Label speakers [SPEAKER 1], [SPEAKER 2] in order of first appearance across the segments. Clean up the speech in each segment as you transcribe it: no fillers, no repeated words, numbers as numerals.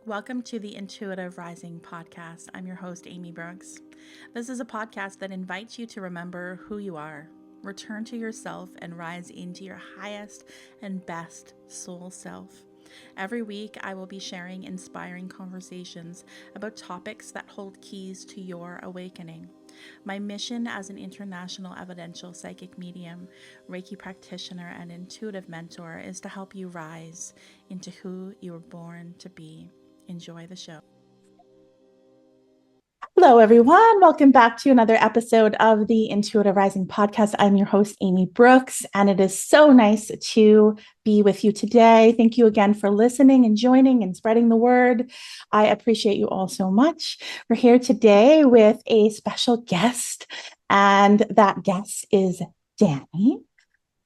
[SPEAKER 1] Welcome to the Intuitive Rising podcast. I'm your host, Amy Brooks. This is a podcast that invites you to remember who you are, return to yourself, and rise into your highest and best soul self. Every week, I will be sharing inspiring conversations about topics that hold keys to your awakening. My mission as an international evidential psychic medium, Reiki practitioner, and intuitive mentor is to help you rise into who you were born to be. Enjoy the show. Hello, everyone. Welcome back to another episode of the Intuitive Rising podcast. I'm your host, Amy Brooks, and it is so nice to be with you today. Thank you again for listening and joining and spreading the word. I appreciate you all so much. We're here today with a special guest, and that guest is Danie.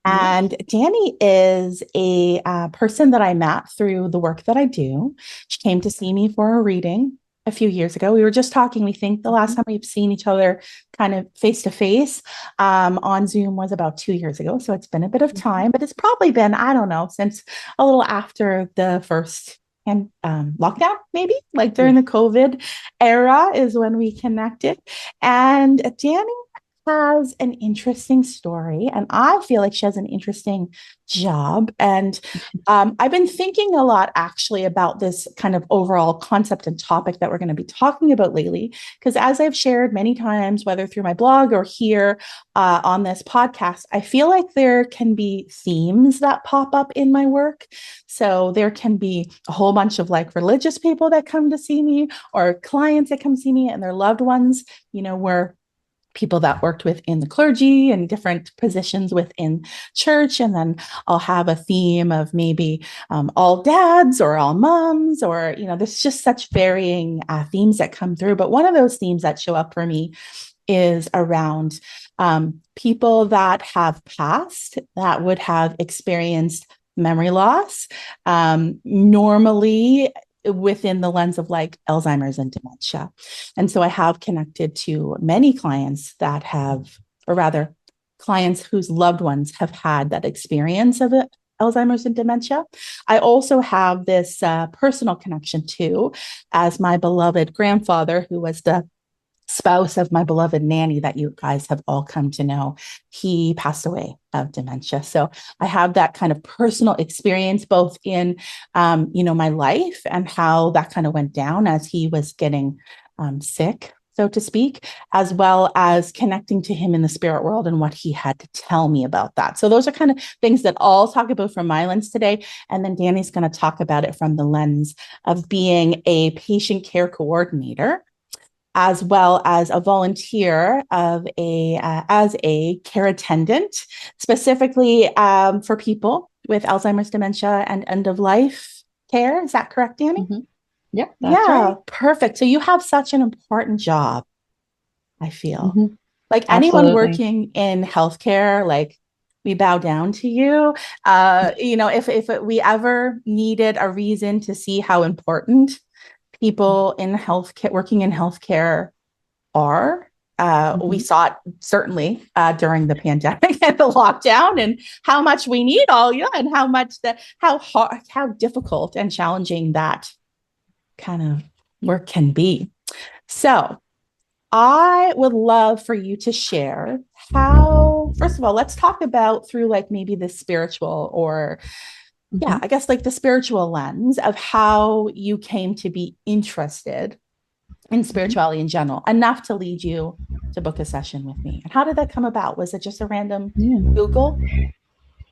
[SPEAKER 1] And Danie is a person that I met through the work that I do. She came to see me for a reading a few years ago. We were just talking. We think the last time we've seen each other kind of face to face on Zoom was about 2 years ago. So it's been a bit of time, but it's probably been, I don't know, since a little after the first lockdown, maybe like during the COVID era is when we connected. And Danie has an interesting story, and I feel like she has an interesting job. And I've been thinking a lot actually about this kind of overall concept and topic that we're going to be talking about lately, because as I've shared many times, whether through my blog or here on this podcast, I feel like there can be themes that pop up in my work. So there can be a whole bunch of like religious people that come to see me, or clients that come see me and their loved ones, were people that worked within the clergy and different positions within church. And then I'll have a theme of maybe all dads or all moms, or, there's just such varying themes that come through. But one of those themes that show up for me is around people that have passed, that would have experienced memory loss, normally within the lens of like Alzheimer's and dementia. And so I have connected to many clients that have, or rather clients whose loved ones have had that experience of it, Alzheimer's and dementia. I also have this personal connection too, as my beloved grandfather, who was the spouse of my beloved nanny that you guys have all come to know, he passed away of dementia. So I have that kind of personal experience, both in, my life and how that kind of went down as he was getting sick, so to speak, as well as connecting to him in the spirit world and what he had to tell me about that. So those are kind of things that I'll talk about from my lens today. And then Danie's going to talk about it from the lens of being a patient care coordinator, as well as a volunteer as a care attendant, specifically for people with Alzheimer's dementia and end of life care. Is that correct, Danie?
[SPEAKER 2] Mm-hmm. Yep, that's right.
[SPEAKER 1] Perfect. So you have such an important job, I feel.
[SPEAKER 2] Mm-hmm.
[SPEAKER 1] Like
[SPEAKER 2] Absolutely.
[SPEAKER 1] anyone working in healthcare, like we bow down to you. If we ever needed a reason to see how important people in healthcare, working in healthcare are. We saw it certainly during the pandemic and the lockdown, and how much we need and how much how difficult and challenging that kind of work can be. So I would love for you to share how, first of all, let's talk about through like maybe the spiritual or I guess like the spiritual lens of how you came to be interested in spirituality in general, enough to lead you to book a session with me. And how did that come about? Was it just a random Google?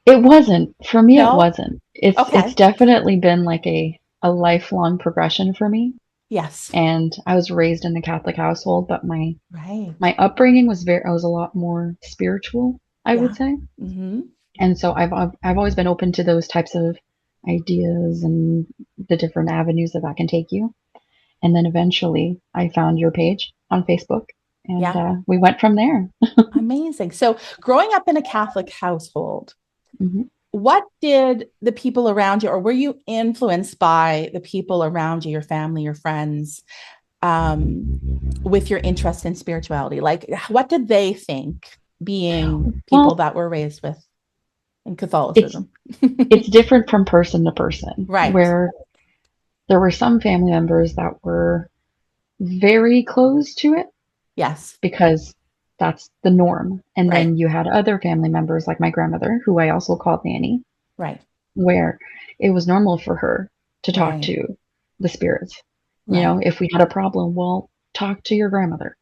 [SPEAKER 2] It wasn't. For me,
[SPEAKER 1] No?
[SPEAKER 2] It wasn't. It's definitely been like a lifelong progression for me.
[SPEAKER 1] Yes.
[SPEAKER 2] And I was raised in a Catholic household, but my upbringing was I was a lot more spiritual, I would say.
[SPEAKER 1] Mm-hmm.
[SPEAKER 2] And so I've always been open to those types of ideas and the different avenues that can take you. And then eventually I found your page on Facebook, and we went from there.
[SPEAKER 1] Amazing. So growing up in a Catholic household, what did the people around you, or were you influenced by the people around you, your family, your friends, with your interest in spirituality? Like, what did they think, being people that were raised with in Catholicism?
[SPEAKER 2] It's different from person to person.
[SPEAKER 1] Right.
[SPEAKER 2] Where there were some family members that were very close to it
[SPEAKER 1] Yes.
[SPEAKER 2] because that's the norm. And
[SPEAKER 1] Right.
[SPEAKER 2] then you had other family members like my grandmother, who I also called Nanny,
[SPEAKER 1] Right.
[SPEAKER 2] where it was normal for her to talk
[SPEAKER 1] Right.
[SPEAKER 2] to the spirits. You know,
[SPEAKER 1] Right.
[SPEAKER 2] if we had a problem, well, talk to your grandmother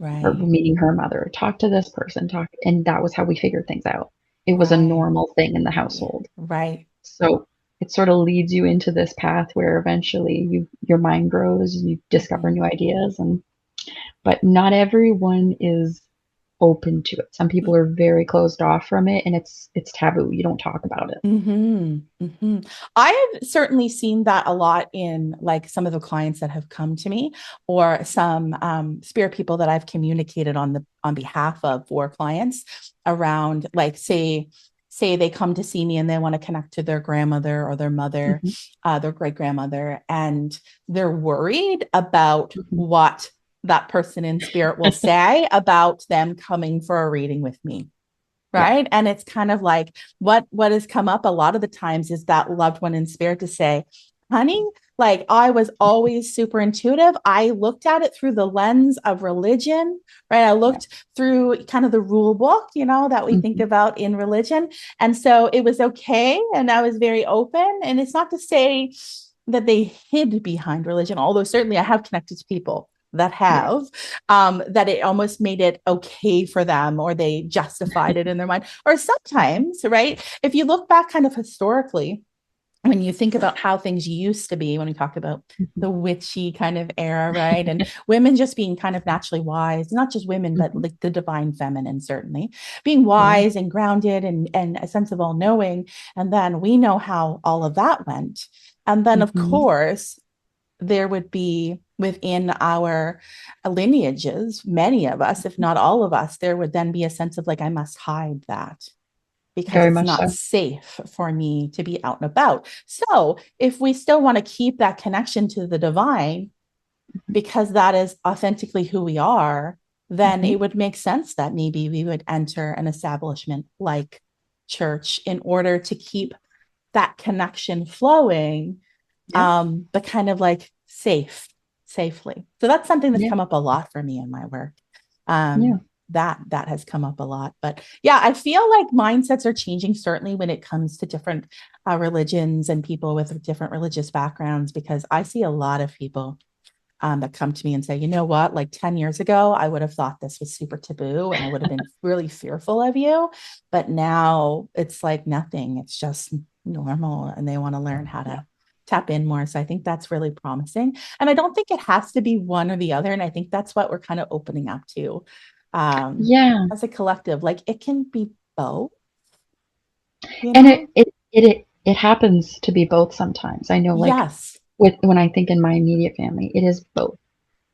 [SPEAKER 2] or
[SPEAKER 1] Right.
[SPEAKER 2] meeting her mother, talk to this person, talk. And that was how we figured things out. It was a
[SPEAKER 1] Right.
[SPEAKER 2] normal thing in the
[SPEAKER 1] Yeah.
[SPEAKER 2] household.
[SPEAKER 1] Right.
[SPEAKER 2] So it sort of leads you into this path where eventually your mind grows, you discover
[SPEAKER 1] Mhm.
[SPEAKER 2] new ideas, and but not everyone is open to it. Some people are very closed off from it, and it's taboo. You don't talk about it.
[SPEAKER 1] I have certainly seen that a lot in like some of the clients that have come to me, or some spirit people that I've communicated on behalf of for clients around, like, say they come to see me and they want to connect to their grandmother or their mother,
[SPEAKER 2] Hmm.
[SPEAKER 1] their great grandmother, and they're worried about
[SPEAKER 2] Hmm.
[SPEAKER 1] what that person in spirit will say about them coming for a reading with me.
[SPEAKER 2] Yeah.
[SPEAKER 1] Right. And it's kind of like what has come up a lot of the times is that loved one in spirit to say, honey, like, I was always super intuitive. I looked at it through the lens of religion, right? I
[SPEAKER 2] Yeah.
[SPEAKER 1] looked through kind of the rule book, that we think
[SPEAKER 2] Hmm.
[SPEAKER 1] about in religion. And so it was okay. And I was very open. And it's not to say that they hid behind religion, although certainly I have connected to people that
[SPEAKER 2] Yeah.
[SPEAKER 1] have, that it almost made it okay for them, or they justified it in their mind. Or sometimes, right, if you look back kind of historically, when you think about how things used to be, when we talk about
[SPEAKER 2] Hmm.
[SPEAKER 1] the witchy kind of era, right, and women just being kind of naturally wise, not just women, but
[SPEAKER 2] Hmm.
[SPEAKER 1] like the divine feminine, certainly being
[SPEAKER 2] Yeah.
[SPEAKER 1] wise and grounded, and a sense of all knowing. And then we know how all of that went. And then, of
[SPEAKER 2] Hmm.
[SPEAKER 1] course, there would be within our lineages, many of us, if not all of us, there would then be a sense of like, I must hide that because
[SPEAKER 2] Very
[SPEAKER 1] it's
[SPEAKER 2] much
[SPEAKER 1] not
[SPEAKER 2] so.
[SPEAKER 1] safe for me to be out and about. So if we still want to keep that connection to the divine, because that is authentically who we are, then
[SPEAKER 2] Hmm.
[SPEAKER 1] it would make sense that maybe we would enter an establishment like church in order to keep that connection flowing,
[SPEAKER 2] Yeah.
[SPEAKER 1] but kind of like safely. So that's something that's
[SPEAKER 2] Yeah.
[SPEAKER 1] come up a lot for me in my work.
[SPEAKER 2] Yeah.
[SPEAKER 1] That has come up a lot. But yeah, I feel like mindsets are changing, certainly when it comes to different religions and people with different religious backgrounds, because I see a lot of people that come to me and say, you know what, like 10 years ago, I would have thought this was super taboo and I would have been really fearful of you. But now it's like nothing, it's just normal. And they want to learn how
[SPEAKER 2] Yeah.
[SPEAKER 1] to tap in more. So I think that's really promising. And I don't think it has to be one or the other. And I think that's what we're kind of opening up to,
[SPEAKER 2] Yeah.
[SPEAKER 1] as a collective. Like, it can be both, you
[SPEAKER 2] And
[SPEAKER 1] know?
[SPEAKER 2] it happens to be both sometimes. I know, like,
[SPEAKER 1] Yes.
[SPEAKER 2] with when I think in my immediate family, it is both,
[SPEAKER 1] Yes.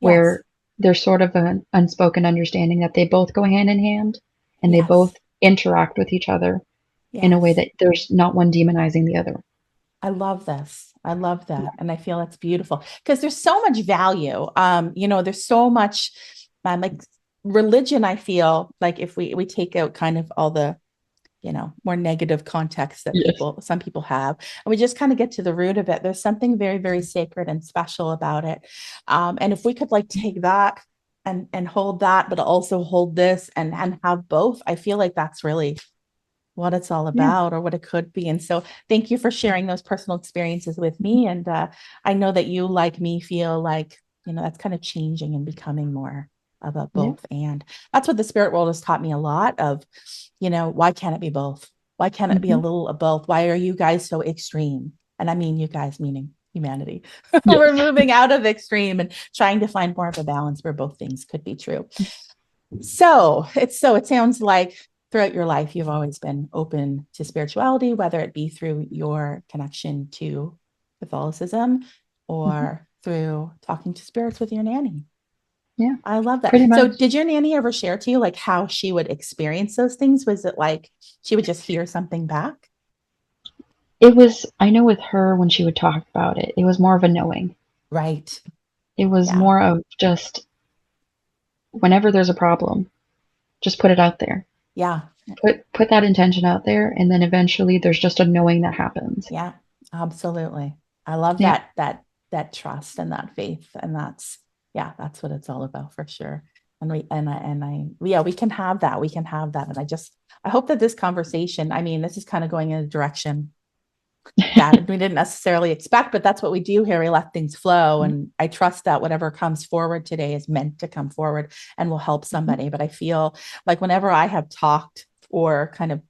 [SPEAKER 2] where there's sort of an unspoken understanding that they both go hand in hand and they both
[SPEAKER 1] Yes.
[SPEAKER 2] interact with each other in a way
[SPEAKER 1] Yes.
[SPEAKER 2] that there's not one demonizing the other.
[SPEAKER 1] I love this. I love
[SPEAKER 2] Yeah.
[SPEAKER 1] that. And I feel that's beautiful because there's so much value. There's so much, like, religion. I feel like if we take out kind of all the, more negative context that
[SPEAKER 2] Yes.
[SPEAKER 1] some people have, and we just kind of get to the root of it, there's something very, very sacred and special about it. And if we could like take that and hold that, but also hold this and have both, I feel like that's really what it's all
[SPEAKER 2] Yeah.
[SPEAKER 1] about, or what it could be. And so thank you for sharing those personal experiences with me. And I know that you, like me, feel like, that's kind of changing and becoming more of a
[SPEAKER 2] Yeah.
[SPEAKER 1] both. And that's what the spirit world has taught me a lot of, why can't it be both? Why can't it be a
[SPEAKER 2] Hmm.
[SPEAKER 1] little of both? Why are you guys so extreme? And I mean, you guys meaning humanity.
[SPEAKER 2] Yes.
[SPEAKER 1] We're moving out of extreme and trying to find more of a balance where both things could be true. So it sounds like throughout your life you've always been open to spirituality, whether it be through your connection to Catholicism
[SPEAKER 2] Hmm.
[SPEAKER 1] or through talking to spirits with your nanny.
[SPEAKER 2] Yeah.
[SPEAKER 1] I love that.
[SPEAKER 2] Pretty
[SPEAKER 1] So
[SPEAKER 2] much.
[SPEAKER 1] did your nanny ever share to you like how she would experience those things? Was it like she would just hear something back?
[SPEAKER 2] It was, I know with her when she would talk about it, it was more of a knowing.
[SPEAKER 1] Right.
[SPEAKER 2] It was
[SPEAKER 1] Yeah.
[SPEAKER 2] more of just whenever there's a problem, just put it out there.
[SPEAKER 1] Yeah.
[SPEAKER 2] Put that intention out there, and then eventually there's just a knowing that happens.
[SPEAKER 1] Yeah. Absolutely. I love
[SPEAKER 2] Yeah.
[SPEAKER 1] that that trust and that faith. And that's what it's all about for sure. And we can have that. We can have that. And I hope that this conversation, I mean, this is kind of going in a direction that we didn't necessarily expect, but that's what we do here. We let things flow. And I trust that whatever comes forward today is meant to come forward and will help somebody. But I feel like whenever I have talked or kind of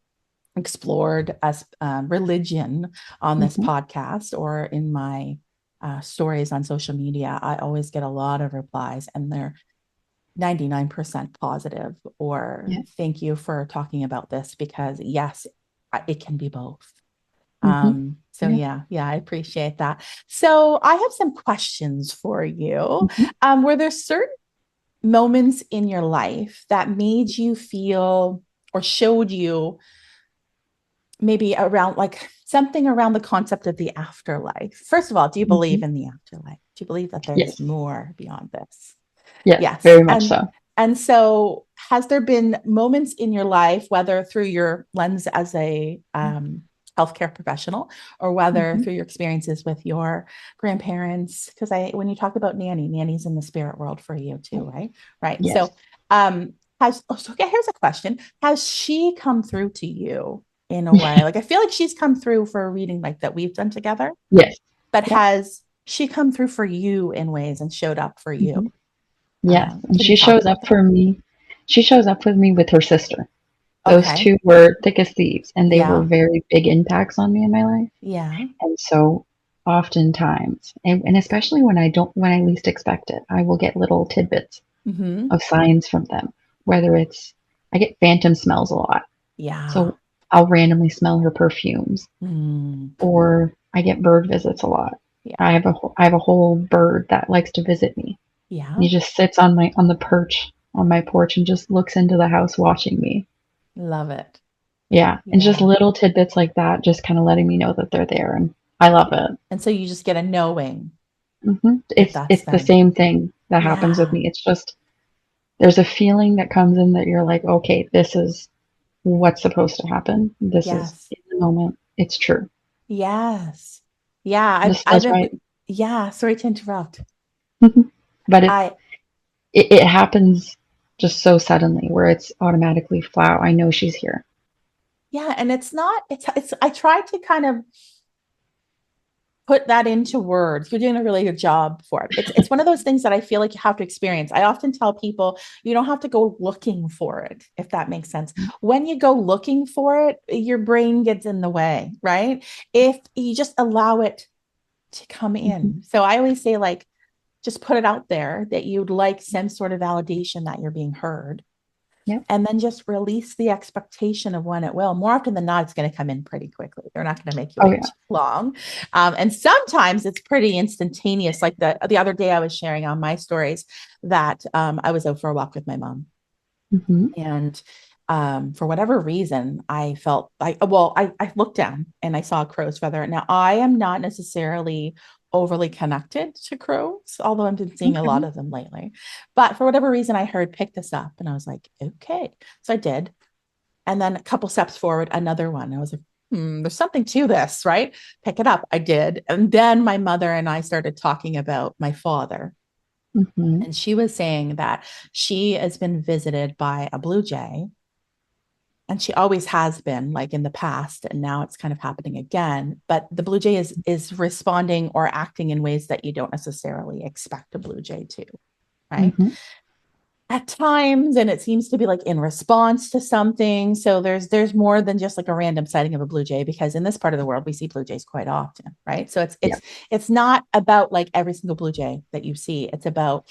[SPEAKER 1] explored as religion on this podcast or in my stories on social media, I always get a lot of replies, and they're 99% positive, or thank you for talking about this, because yes, it can be both. So yeah, I appreciate that. So I have some questions for you. Were there certain moments in your life that made you feel or showed you maybe around like something around the concept of the afterlife? First of all, do you believe in the afterlife? Do you believe that there's more beyond this?
[SPEAKER 2] Yes,
[SPEAKER 1] Yes.
[SPEAKER 2] very much so.
[SPEAKER 1] And so has there been moments in your life, whether through your lens as a healthcare professional or whether through your experiences with your grandparents? Because when you talk about Nanny's in the spirit world for you too, right? Right.
[SPEAKER 2] Yes.
[SPEAKER 1] So here's a question. Has she come through to you in a way? Like, I feel like she's come through for a reading like that we've done together.
[SPEAKER 2] Yes.
[SPEAKER 1] But has she come through for you in ways and showed up for you?
[SPEAKER 2] Yes. And
[SPEAKER 1] Can you
[SPEAKER 2] she
[SPEAKER 1] talk
[SPEAKER 2] shows
[SPEAKER 1] about
[SPEAKER 2] up
[SPEAKER 1] that?
[SPEAKER 2] for me. She shows up with me with her sister. Those
[SPEAKER 1] Okay.
[SPEAKER 2] two were thick as thieves, and they were
[SPEAKER 1] Yeah.
[SPEAKER 2] very big impacts on me in my life.
[SPEAKER 1] Yeah.
[SPEAKER 2] And so oftentimes, and especially when I least expect it, I will get little tidbits of signs from them. Whether it's, I get phantom smells a lot.
[SPEAKER 1] Yeah.
[SPEAKER 2] So I'll randomly smell her perfumes, or I get bird visits a lot.
[SPEAKER 1] Yeah.
[SPEAKER 2] I have a whole bird that likes to visit me.
[SPEAKER 1] Yeah.
[SPEAKER 2] He just sits on the perch on my porch and just looks into the house watching me.
[SPEAKER 1] Love it.
[SPEAKER 2] Yeah. And just
[SPEAKER 1] Yeah.
[SPEAKER 2] little tidbits like that, just kind of letting me know that they're there. And I love it.
[SPEAKER 1] And so you just get a knowing that that's
[SPEAKER 2] It's the
[SPEAKER 1] them.
[SPEAKER 2] same thing that happens with
[SPEAKER 1] Yeah.
[SPEAKER 2] me. It's just, there's a feeling that comes in that you're like, okay, this is what's supposed to happen. This is
[SPEAKER 1] Yes.
[SPEAKER 2] in the moment. It's true.
[SPEAKER 1] Yes. Yeah.
[SPEAKER 2] This
[SPEAKER 1] I've
[SPEAKER 2] feels
[SPEAKER 1] been,
[SPEAKER 2] right.
[SPEAKER 1] yeah. Sorry to interrupt.
[SPEAKER 2] But
[SPEAKER 1] I,
[SPEAKER 2] it happens just so suddenly where it's automatically, wow, I know she's here.
[SPEAKER 1] yeah. And I try to kind of put that into words. You're doing a really good job for it. It's one of those things that I feel like you have to experience. I often tell people you don't have to go looking for it, if that makes sense. When you go looking for it, your brain gets in the way, right? If you just allow it to come in. So I always say, like, just put it out there that you'd like some sort of validation that you're being heard.
[SPEAKER 2] Yep.
[SPEAKER 1] And then just release the expectation of when it will. More often than not, it's going to come in pretty quickly. They're not going to make you
[SPEAKER 2] Oh
[SPEAKER 1] wait
[SPEAKER 2] yeah.
[SPEAKER 1] too long. And sometimes it's pretty instantaneous. Like the other day I was sharing on my stories that I was out for a walk with my mom. And for whatever reason, I felt I looked down and I saw a crow's feather. Now, I am not necessarily overly connected to crows, although I've been seeing a lot
[SPEAKER 2] Okay.
[SPEAKER 1] of them lately. But for whatever reason, I heard pick this up and I was like, okay. So I did. And then a couple steps forward, another one. I was like, there's something to this, right? Pick it up. I did. And then my mother and I started talking about my father. And she was saying that she has been visited by a blue jay, and she always has been, like in the past, and now it's kind of happening again. But the blue jay is responding or acting in ways that you don't necessarily expect a blue jay to, right? At times, and it seems to be like in response to something. So there's more than just like a random sighting of a blue jay, because in this part of the world we see blue jays quite often, right? So
[SPEAKER 2] Yeah.
[SPEAKER 1] it's not about like every single blue jay that you see. It's about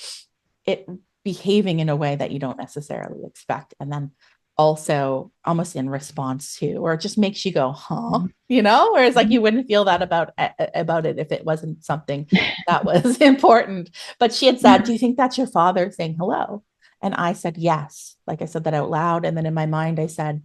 [SPEAKER 1] it behaving in a way that you don't necessarily expect, and then also almost in response to, or it just makes you go, huh? Whereas like you wouldn't feel that about it if it wasn't something that was important. But she had said, do you think that's your father saying hello? And I said, yes. Like, I said that out loud. And then in my mind, I said,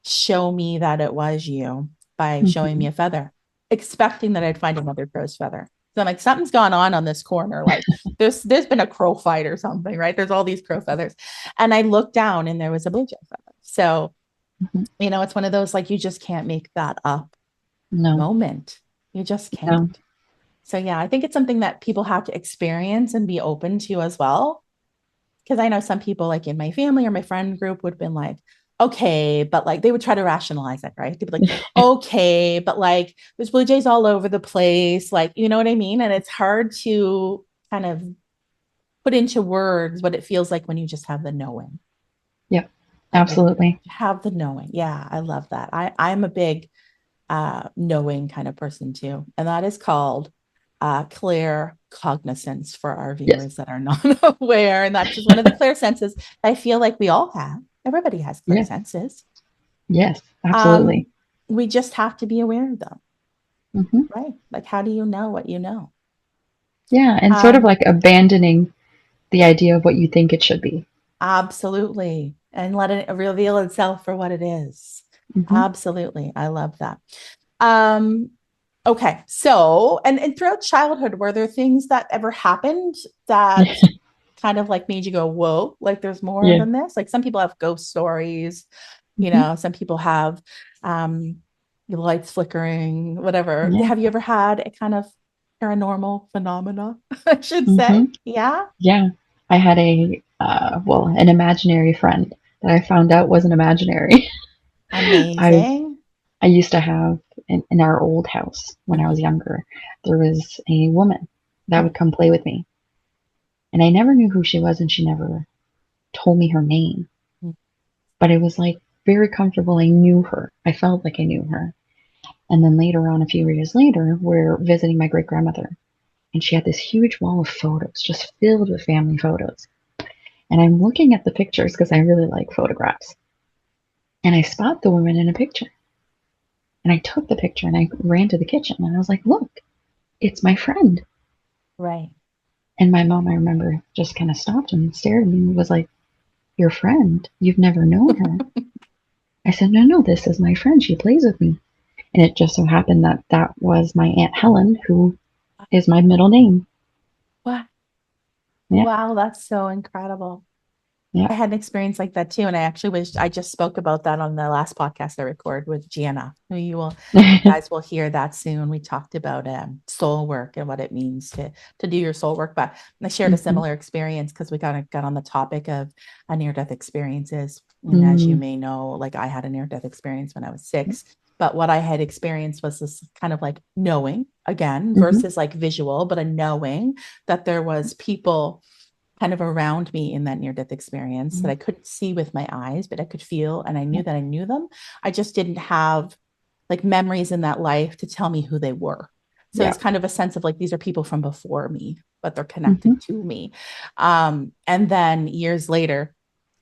[SPEAKER 1] show me that it was you by showing me a feather, expecting that I'd find another crow's feather. So I'm like, something's gone on this corner. Like there's been a crow fight or something, right? There's all these crow feathers. And I looked down and there was a blue jay feather. So, it's one of those, like, you just can't make that up
[SPEAKER 2] No.
[SPEAKER 1] moment. You just
[SPEAKER 2] No.
[SPEAKER 1] can't. So yeah, I think it's something that people have to experience and be open to as well. Because I know some people like in my family or my friend group would have been like, okay, but like they would try to rationalize it, right? They'd be like, okay, but like there's blue jays all over the place. Like, you know what I mean? And it's hard to kind of put into words what it feels like when you just have the knowing.
[SPEAKER 2] Yep,
[SPEAKER 1] Like I
[SPEAKER 2] absolutely.
[SPEAKER 1] have the knowing. Yeah, I love that. I'm a big knowing kind of person too. And that is called clear cognizance for our
[SPEAKER 2] Yes.
[SPEAKER 1] viewers that are not aware. And that's just one of the clear senses I feel like we all have. Everybody has clear
[SPEAKER 2] Yeah.
[SPEAKER 1] senses.
[SPEAKER 2] Yes,
[SPEAKER 1] Um,
[SPEAKER 2] absolutely.
[SPEAKER 1] we just have to be aware of them,
[SPEAKER 2] Hmm.
[SPEAKER 1] right? Like, how do you know what you know?
[SPEAKER 2] Yeah, and sort of
[SPEAKER 1] Um,
[SPEAKER 2] like abandoning the idea of what you think it should be.
[SPEAKER 1] Absolutely. And let it reveal itself for what it is.
[SPEAKER 2] Hmm.
[SPEAKER 1] Absolutely. I love that. Um, okay. So, and throughout childhood, were there things that ever happened that kind of like made you go, whoa, like there's more
[SPEAKER 2] Yeah.
[SPEAKER 1] than this? Like some people have ghost stories,
[SPEAKER 2] Hmm.
[SPEAKER 1] some people have um the lights flickering, whatever.
[SPEAKER 2] Yeah.
[SPEAKER 1] Have you ever had a kind of paranormal phenomena, I should
[SPEAKER 2] Hmm.
[SPEAKER 1] say? Yeah.
[SPEAKER 2] Yeah. I had an imaginary friend that I found out wasn't imaginary. I
[SPEAKER 1] Amazing.
[SPEAKER 2] I used to have in our old house when I was younger, there was a woman that would come play with me, and I never knew who she was, and she never told me her name. But it was like very comfortable. I knew her. I felt like I knew her. And then later on, a few years later, we're visiting my great grandmother, and she had this huge wall of photos, just filled with family photos. And I'm looking at the pictures because I really like photographs. And I spot the woman in a picture. And I took the picture and I ran to the kitchen and I was like, look, it's my friend.
[SPEAKER 1] Right.
[SPEAKER 2] And my mom, I remember, just kind of stopped and stared at me and was like, your friend? You've never known her? I said, no, no, this is my friend. She plays with me. And it just so happened that that was my Aunt Helen, who is my middle name.
[SPEAKER 1] Wow.
[SPEAKER 2] Yeah,
[SPEAKER 1] Wow, that's so incredible.
[SPEAKER 2] yeah.
[SPEAKER 1] I had an experience like that too. And I actually I just spoke about that on the last podcast I recorded with Gianna, who you guys will hear that soon. We talked about soul work and what it means to do your soul work. But I shared a
[SPEAKER 2] Hmm.
[SPEAKER 1] similar experience because we kind of got on the topic of near-death experiences. And as you
[SPEAKER 2] Mm,
[SPEAKER 1] may know, like I had a near-death experience when I was 6. But what I had experienced was this kind of like knowing again
[SPEAKER 2] hmm.
[SPEAKER 1] versus like visual, but a knowing that there was people kind of around me in that near death experience that I couldn't see with my eyes, but I could feel and I knew that I knew them. I just didn't have like memories in that life to tell me who they were. So
[SPEAKER 2] Yeah.
[SPEAKER 1] it's kind of a sense of like these are people from before me, but they're
[SPEAKER 2] Hmm.
[SPEAKER 1] connected to me. And then years later,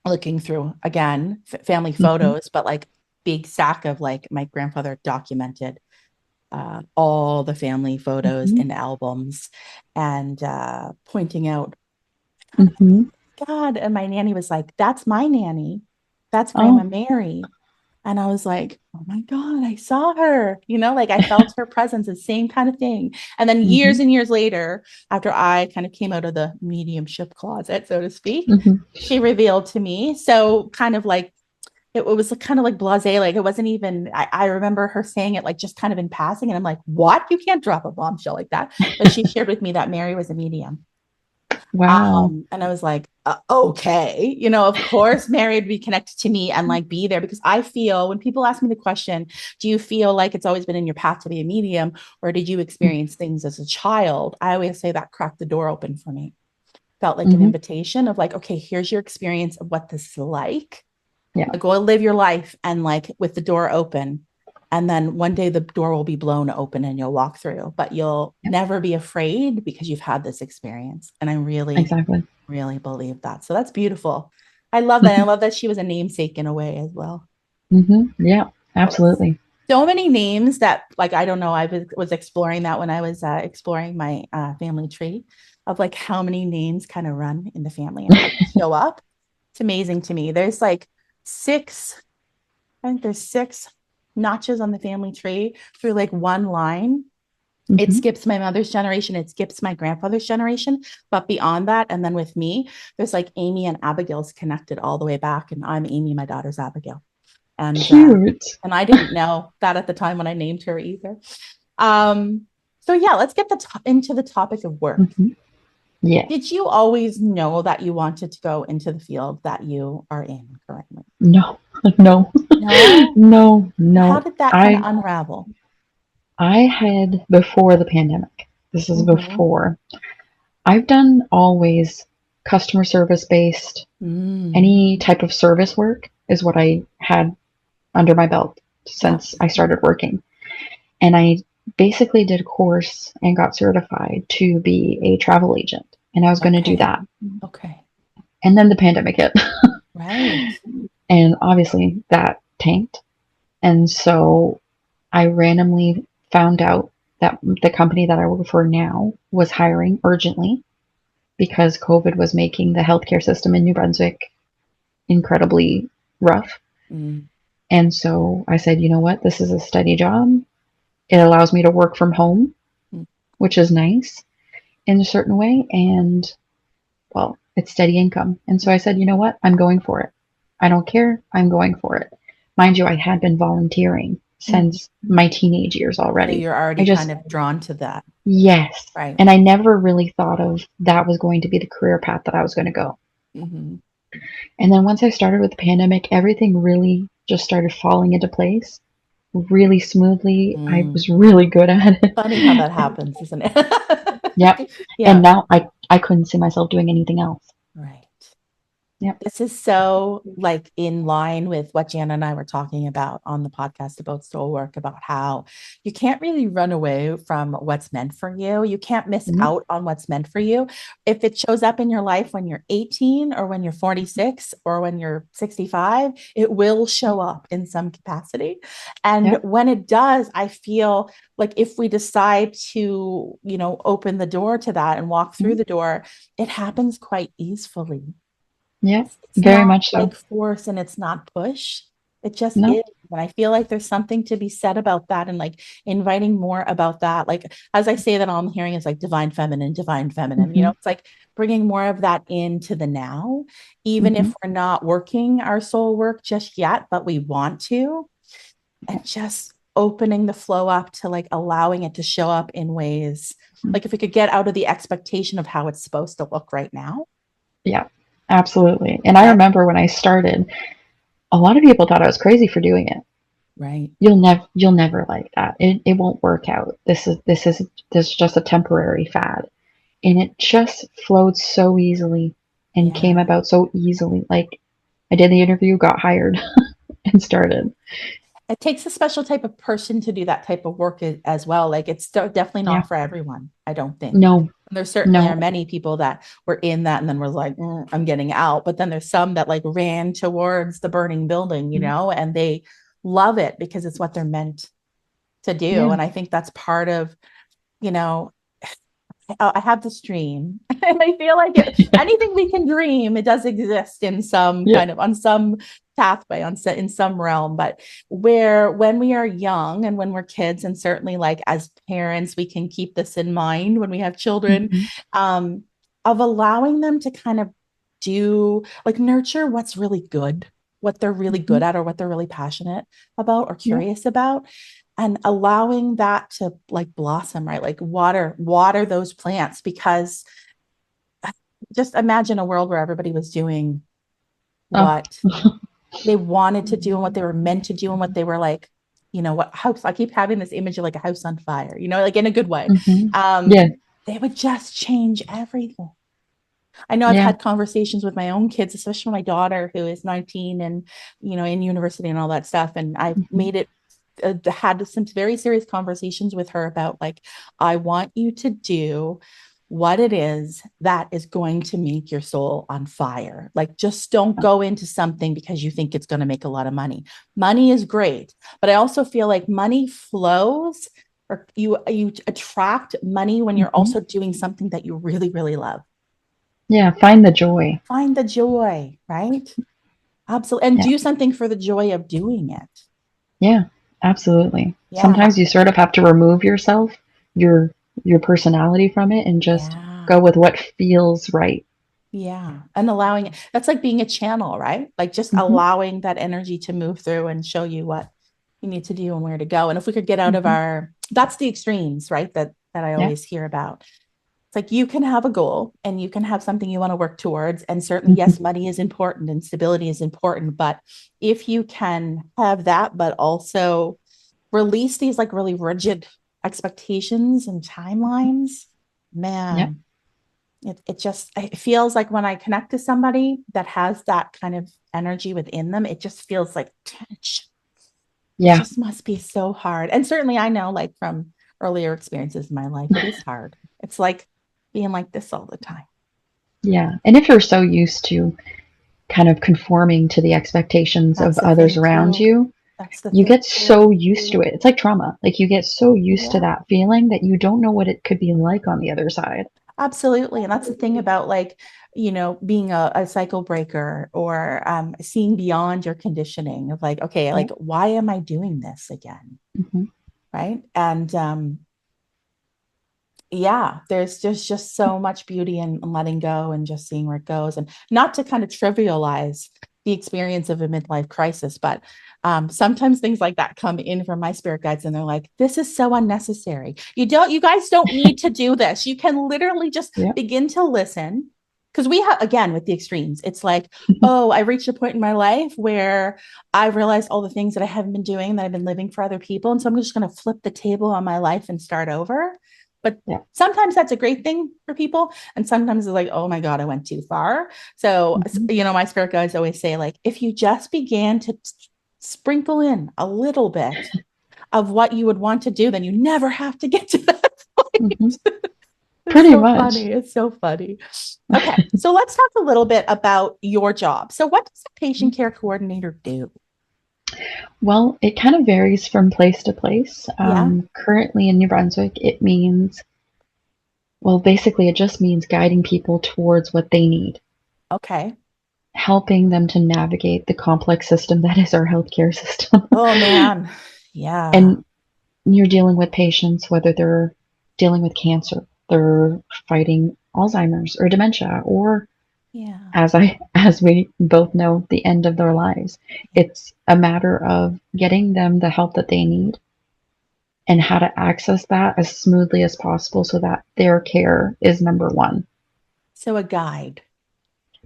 [SPEAKER 1] looking through again family
[SPEAKER 2] Hmm.
[SPEAKER 1] photos, but like big stack of like my grandfather documented all the family photos
[SPEAKER 2] Hmm.
[SPEAKER 1] in albums and pointing out
[SPEAKER 2] Hmm.
[SPEAKER 1] God. And my nanny was like, that's my nanny. That's Grandma
[SPEAKER 2] Oh.
[SPEAKER 1] Mary. And I was like, oh my God, I saw her. Like I felt her presence, the same kind of thing. And then years
[SPEAKER 2] Hmm.
[SPEAKER 1] and years later, after I kind of came out of the mediumship closet, so to speak,
[SPEAKER 2] Hmm.
[SPEAKER 1] she revealed to me. So kind of like, it was kind of like blasé, like it wasn't even, I remember her saying it like just kind of in passing. And I'm like, what? You can't drop a bombshell like that. But she shared with me that Mary was a medium.
[SPEAKER 2] Wow.
[SPEAKER 1] And I was like, okay, of course, Mary would be connected to me and like be there because I feel when people ask me the question, do you feel like it's always been in your path to be a medium or did you experience things as a child? I always say that cracked the door open for me. Felt like an
[SPEAKER 2] Hmm.
[SPEAKER 1] invitation of like, okay, here's your experience of what this is like.
[SPEAKER 2] Yeah.
[SPEAKER 1] Go live your life and like with the door open. And then one day the door will be blown open and you'll walk through, but you'll
[SPEAKER 2] Yeah.
[SPEAKER 1] never be afraid because you've had this experience. And I really,
[SPEAKER 2] Exactly.
[SPEAKER 1] really believe that. So that's beautiful. I love that. I
[SPEAKER 2] Hmm.
[SPEAKER 1] love that she was a namesake in a way as well.
[SPEAKER 2] Hmm. Yeah. Absolutely.
[SPEAKER 1] So many names that, like, I don't know. I was exploring that when I was exploring my family tree of like how many names kind of run in the family and how they show up. It's amazing to me. There's like six, I think there's six notches on the family tree through like one line. It
[SPEAKER 2] Hmm.
[SPEAKER 1] skips my mother's generation, it skips my grandfather's generation, but beyond that, and then with me, there's like Amy and Abigail's connected all the way back, and I'm Amy, my daughter's Abigail, and uh,
[SPEAKER 2] Cute.
[SPEAKER 1] and I didn't know that at the time when I named her either. Um, So yeah, let's get into the topic of work.
[SPEAKER 2] Mm-hmm. Yeah.
[SPEAKER 1] Did you always know that you wanted to go into the field that you are in currently?
[SPEAKER 2] No, no,
[SPEAKER 1] No?
[SPEAKER 2] no,
[SPEAKER 1] How
[SPEAKER 2] no.
[SPEAKER 1] did that kind of
[SPEAKER 2] I
[SPEAKER 1] unravel?
[SPEAKER 2] I had before the pandemic. This is
[SPEAKER 1] Mm-hmm.
[SPEAKER 2] before. I've done always customer service based.
[SPEAKER 1] Mm.
[SPEAKER 2] Any type of service work is what I had under my belt
[SPEAKER 1] Yeah.
[SPEAKER 2] since I started working. And I basically did a course and got certified to be a travel agent. And I was going to do
[SPEAKER 1] Okay.
[SPEAKER 2] that.
[SPEAKER 1] Okay.
[SPEAKER 2] And then the pandemic hit.
[SPEAKER 1] Right.
[SPEAKER 2] And obviously that tanked. And so I randomly found out that the company that I work for now was hiring urgently because COVID was making the healthcare system in New Brunswick incredibly rough.
[SPEAKER 1] Mm.
[SPEAKER 2] And so I said, you know what? This is a steady job. It allows me to work from home,
[SPEAKER 1] Mm.
[SPEAKER 2] which is nice in a certain way. And well, it's steady income. And so I said, you know what? I'm going for it. I don't care. I'm going for it. Mind you, I had been volunteering
[SPEAKER 1] Mm.
[SPEAKER 2] since my teenage years
[SPEAKER 1] So
[SPEAKER 2] already.
[SPEAKER 1] you're
[SPEAKER 2] I
[SPEAKER 1] already kind
[SPEAKER 2] just,
[SPEAKER 1] of drawn to that.
[SPEAKER 2] yes.
[SPEAKER 1] Right.
[SPEAKER 2] And I never really thought of that was going to be the career path that I was going to go.
[SPEAKER 1] Mm-hmm.
[SPEAKER 2] And then once I started with the pandemic, everything really just started falling into place really smoothly. I
[SPEAKER 1] Mm.
[SPEAKER 2] was really good at
[SPEAKER 1] Funny how that
[SPEAKER 2] it.
[SPEAKER 1] happens, isn't
[SPEAKER 2] Yep.
[SPEAKER 1] it?
[SPEAKER 2] And
[SPEAKER 1] Yeah.
[SPEAKER 2] now I couldn't see myself doing anything else.
[SPEAKER 1] Right.
[SPEAKER 2] Yep.
[SPEAKER 1] This is so like in line with what Jana and I were talking about on the podcast about soul work, about how you can't really run away from what's meant for you. You can't miss
[SPEAKER 2] Mhm.
[SPEAKER 1] out on what's meant for you. If it shows up in your life when you're 18 or when you're 46 or when you're 65, it will show up in some capacity. And
[SPEAKER 2] Yep.
[SPEAKER 1] when it does, I feel like if we decide to, open the door to that and walk through
[SPEAKER 2] Mhm.
[SPEAKER 1] the door, it happens quite easily.
[SPEAKER 2] Yeah.
[SPEAKER 1] It's
[SPEAKER 2] Very
[SPEAKER 1] not
[SPEAKER 2] much so.
[SPEAKER 1] like force and it's not push. It just
[SPEAKER 2] No.
[SPEAKER 1] is. And I feel like there's something to be said about that and like inviting more about that. Like, as I say that, all I'm hearing is like divine feminine, divine feminine.
[SPEAKER 2] Hmm.
[SPEAKER 1] It's like bringing more of that into the now, even
[SPEAKER 2] Hmm.
[SPEAKER 1] if we're not working our soul work just yet, but we want to, and just opening the flow up to like allowing it to show up in ways like if we could get out of the expectation of how it's supposed to look right now.
[SPEAKER 2] Yeah. Absolutely. And I
[SPEAKER 1] Right.
[SPEAKER 2] remember when I started, a lot of people thought I was crazy for doing it.
[SPEAKER 1] Right.
[SPEAKER 2] You'll never like that. It won't work out. This is just a temporary fad. And it just flowed so easily and came
[SPEAKER 1] Yeah.
[SPEAKER 2] about so easily. Like I did the interview, got hired and started.
[SPEAKER 1] It takes a special type of person to do that type of work as well. Like it's definitely
[SPEAKER 2] Yeah.
[SPEAKER 1] not for everyone, I don't think.
[SPEAKER 2] No,
[SPEAKER 1] There certainly are
[SPEAKER 2] no.
[SPEAKER 1] many people that were in that and then were like, I'm getting out. But then there's some that like ran towards the burning building, and they love it because it's what they're meant to do.
[SPEAKER 2] Yeah.
[SPEAKER 1] And I think that's part of, you know, I have this dream, and I feel like anything we can dream, it does exist in some
[SPEAKER 2] Yeah.
[SPEAKER 1] kind of on some pathway, in some realm. But where when we are young and when we're kids, and certainly like as parents, we can keep this in mind when we have children,
[SPEAKER 2] Hmm.
[SPEAKER 1] um, of allowing them to kind of do like nurture what's really good, what they're really
[SPEAKER 2] Hmm.
[SPEAKER 1] good at, or what they're really passionate about or
[SPEAKER 2] Yeah.
[SPEAKER 1] curious about, and allowing that to like blossom, right? Like water those plants, because just imagine a world where everybody was doing
[SPEAKER 2] Oh.
[SPEAKER 1] what they wanted to do and what they were meant to do and what they were like, what house, I keep having this image of like a house on fire, like in a good way.
[SPEAKER 2] Hmm.
[SPEAKER 1] um
[SPEAKER 2] Yeah.
[SPEAKER 1] they would just change everything. I know I've
[SPEAKER 2] Yeah.
[SPEAKER 1] had conversations with my own kids, especially my daughter who is 19 and, in university and all that stuff. And I've
[SPEAKER 2] Hmm.
[SPEAKER 1] made it, had some very serious conversations with her about like, I want you to do what it is that is going to make your soul on fire. Like, just don't go into something because you think it's going to make a lot of money. Money is great, but I also feel like money flows, or you attract money when you're
[SPEAKER 2] Hmm.
[SPEAKER 1] also doing something that you really, really love.
[SPEAKER 2] Yeah. Find the joy.
[SPEAKER 1] Find the joy, right? Absolutely. And
[SPEAKER 2] Yeah.
[SPEAKER 1] do something for the joy of doing it.
[SPEAKER 2] Yeah. Absolutely.
[SPEAKER 1] Yeah.
[SPEAKER 2] Sometimes you sort of have to remove yourself, your your personality from it, and just
[SPEAKER 1] Yeah.
[SPEAKER 2] go with what feels right.
[SPEAKER 1] Yeah. And allowing it, that's like being a channel, right? Like just
[SPEAKER 2] Hmm.
[SPEAKER 1] allowing that energy to move through and show you what you need to do and where to go. And if we could get out of
[SPEAKER 2] Hmm.
[SPEAKER 1] that's the extremes, right? That that I
[SPEAKER 2] Yeah.
[SPEAKER 1] always hear about. It's like you can have a goal and you can have something you want to work towards. And certainly, yes,
[SPEAKER 2] Hmm.
[SPEAKER 1] money is important and stability is important. But if you can have that, but also release these like really rigid expectations and timelines,
[SPEAKER 2] Yeah.
[SPEAKER 1] man, it feels like when I connect to somebody that has that kind of energy within them, it just feels like tension. It
[SPEAKER 2] Yeah.
[SPEAKER 1] just must be so hard. And certainly I know like from earlier experiences in my life, it is hard. It's like being like this all the time.
[SPEAKER 2] Yeah. And if you're so used to kind of conforming to the expectations of
[SPEAKER 1] That's the
[SPEAKER 2] others
[SPEAKER 1] thing
[SPEAKER 2] around
[SPEAKER 1] too.
[SPEAKER 2] you,
[SPEAKER 1] That's the
[SPEAKER 2] you
[SPEAKER 1] thing
[SPEAKER 2] get
[SPEAKER 1] too.
[SPEAKER 2] so used to it. It's like trauma. Like you get so used to
[SPEAKER 1] Yeah,
[SPEAKER 2] that feeling that you don't know what it could be like on the other side.
[SPEAKER 1] absolutely. And that's the thing about like, being a cycle breaker or seeing beyond your conditioning of like, okay,
[SPEAKER 2] Yeah.
[SPEAKER 1] like, why am I doing this again?
[SPEAKER 2] Hmm.
[SPEAKER 1] Right. And yeah, there's just so much beauty in letting go and just seeing where it goes, and not to kind of trivialize the experience of a midlife crisis, but sometimes things like that come in from my spirit guides and they're like, this is so unnecessary. You guys don't need to do this. You can literally just
[SPEAKER 2] Yeah.
[SPEAKER 1] begin to listen. Because we have, again, with the extremes, it's like, oh, I reached a point in my life where I realized all the things that I haven't been doing, that I've been living for other people. And so I'm just going to flip the table on my life and start over. But
[SPEAKER 2] Yeah.
[SPEAKER 1] sometimes that's a great thing for people. And sometimes it's like, oh my God, I went too far. So,
[SPEAKER 2] Hmm.
[SPEAKER 1] my spirit guides always say, like, if you just began to sprinkle in a little bit of what you would want to do, then you never have to get to that
[SPEAKER 2] Hmm.
[SPEAKER 1] point. It's
[SPEAKER 2] Pretty
[SPEAKER 1] so
[SPEAKER 2] much.
[SPEAKER 1] funny. It's so funny. Okay. So let's talk a little bit about your job. So, what does a patient care coordinator do?
[SPEAKER 2] Well, it kind of varies from place to place.
[SPEAKER 1] Yeah.
[SPEAKER 2] Currently in New Brunswick, it means, well, basically, it just means guiding people towards what they need,
[SPEAKER 1] Okay.
[SPEAKER 2] helping them to navigate the complex system that is our healthcare system.
[SPEAKER 1] Oh, man. Yeah.
[SPEAKER 2] And you're dealing with patients, whether they're dealing with cancer, they're fighting Alzheimer's or dementia, or
[SPEAKER 1] Yeah.
[SPEAKER 2] as we both know, the end of their lives. It's a matter of getting them the help that they need and how to access that as smoothly as possible so that their care is number one.
[SPEAKER 1] So, a guide.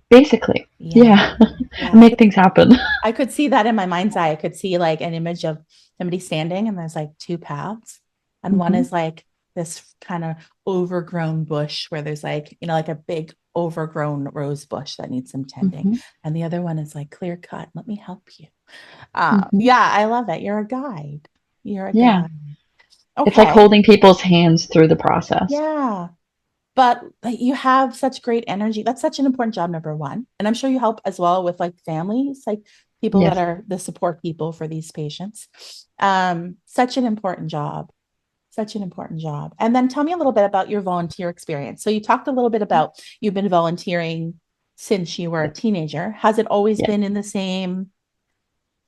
[SPEAKER 2] Basically,
[SPEAKER 1] Yeah.
[SPEAKER 2] yeah,
[SPEAKER 1] Yeah.
[SPEAKER 2] make things happen.
[SPEAKER 1] I could see that in my mind's eye. I could see like an image of somebody standing and there's like two paths. And one
[SPEAKER 2] Hmm.
[SPEAKER 1] is like this kind of overgrown bush where there's like, like a big overgrown rose bush that needs some tending.
[SPEAKER 2] Hmm.
[SPEAKER 1] And the other one is like clear cut. Let me help you.
[SPEAKER 2] Hmm.
[SPEAKER 1] Yeah, I love it. You're a guide. You're a
[SPEAKER 2] Yeah,
[SPEAKER 1] guide.
[SPEAKER 2] it's like
[SPEAKER 1] Okay.
[SPEAKER 2] holding people's hands through the process.
[SPEAKER 1] Yeah. But like, you have such great energy. That's such an important job, number one. And I'm sure you help as well with like families, like people that
[SPEAKER 2] Yes.
[SPEAKER 1] are the support people for these patients. Such an important job. Such an important job. And then tell me a little bit about your volunteer experience. So you talked a little bit about you've been volunteering since you were a teenager. Has it always
[SPEAKER 2] Yeah.
[SPEAKER 1] been in the same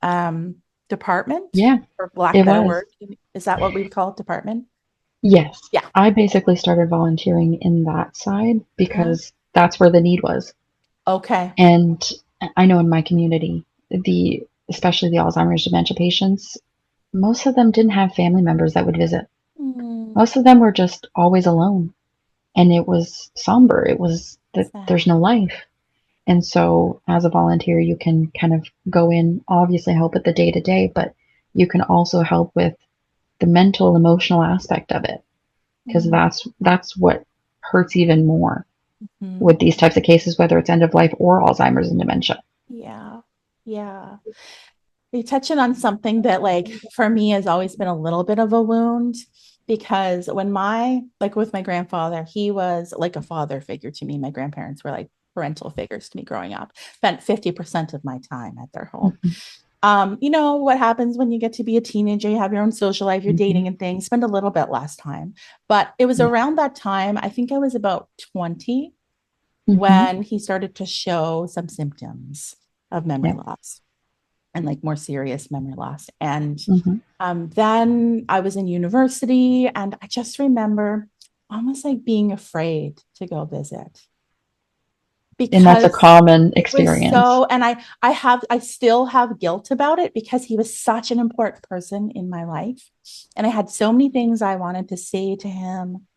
[SPEAKER 1] um, department,
[SPEAKER 2] Yeah,
[SPEAKER 1] for lack of
[SPEAKER 2] it
[SPEAKER 1] a better
[SPEAKER 2] was.
[SPEAKER 1] word? Is that what we would call it, department?
[SPEAKER 2] Yes.
[SPEAKER 1] Yeah.
[SPEAKER 2] I basically started volunteering in that side
[SPEAKER 1] Yeah.
[SPEAKER 2] because that's where the need was.
[SPEAKER 1] Okay.
[SPEAKER 2] And I know in my community, especially the Alzheimer's dementia patients, most of them didn't have family members that would visit.
[SPEAKER 1] Mm,
[SPEAKER 2] Most of them were just always alone. And it was somber. It was that there's
[SPEAKER 1] sad.
[SPEAKER 2] no life. And so as a volunteer, you can kind of go in, obviously help with the day to day, but you can also help with the mental, emotional aspect of it. Because
[SPEAKER 1] Mm,
[SPEAKER 2] that's what hurts even more
[SPEAKER 1] mhm.
[SPEAKER 2] with these types of cases, whether it's end of life or Alzheimer's and dementia.
[SPEAKER 1] Yeah. Yeah. You're touching on something that, like, for me has always been a little bit of a wound because like with my grandfather, he was like a father figure to me. My grandparents were like parental figures to me growing up. Spent 50% of my time at their home.
[SPEAKER 2] Hmm.
[SPEAKER 1] You know what happens when you get to be a teenager, you have your own social life, you're
[SPEAKER 2] Hmm.
[SPEAKER 1] dating and things, spend a little bit less time. But it was
[SPEAKER 2] Yeah.
[SPEAKER 1] around that time, I think I was about 20
[SPEAKER 2] Hmm.
[SPEAKER 1] when he started to show some symptoms of memory
[SPEAKER 2] Yeah.
[SPEAKER 1] loss and like more serious memory loss. And
[SPEAKER 2] Hmm.
[SPEAKER 1] then I was in university and I just remember almost like being afraid to go visit.
[SPEAKER 2] And that's a
[SPEAKER 1] because
[SPEAKER 2] common
[SPEAKER 1] it was
[SPEAKER 2] experience.
[SPEAKER 1] so, and I still have guilt about it because he was such an important person in my life. And I had so many things I wanted to say to him,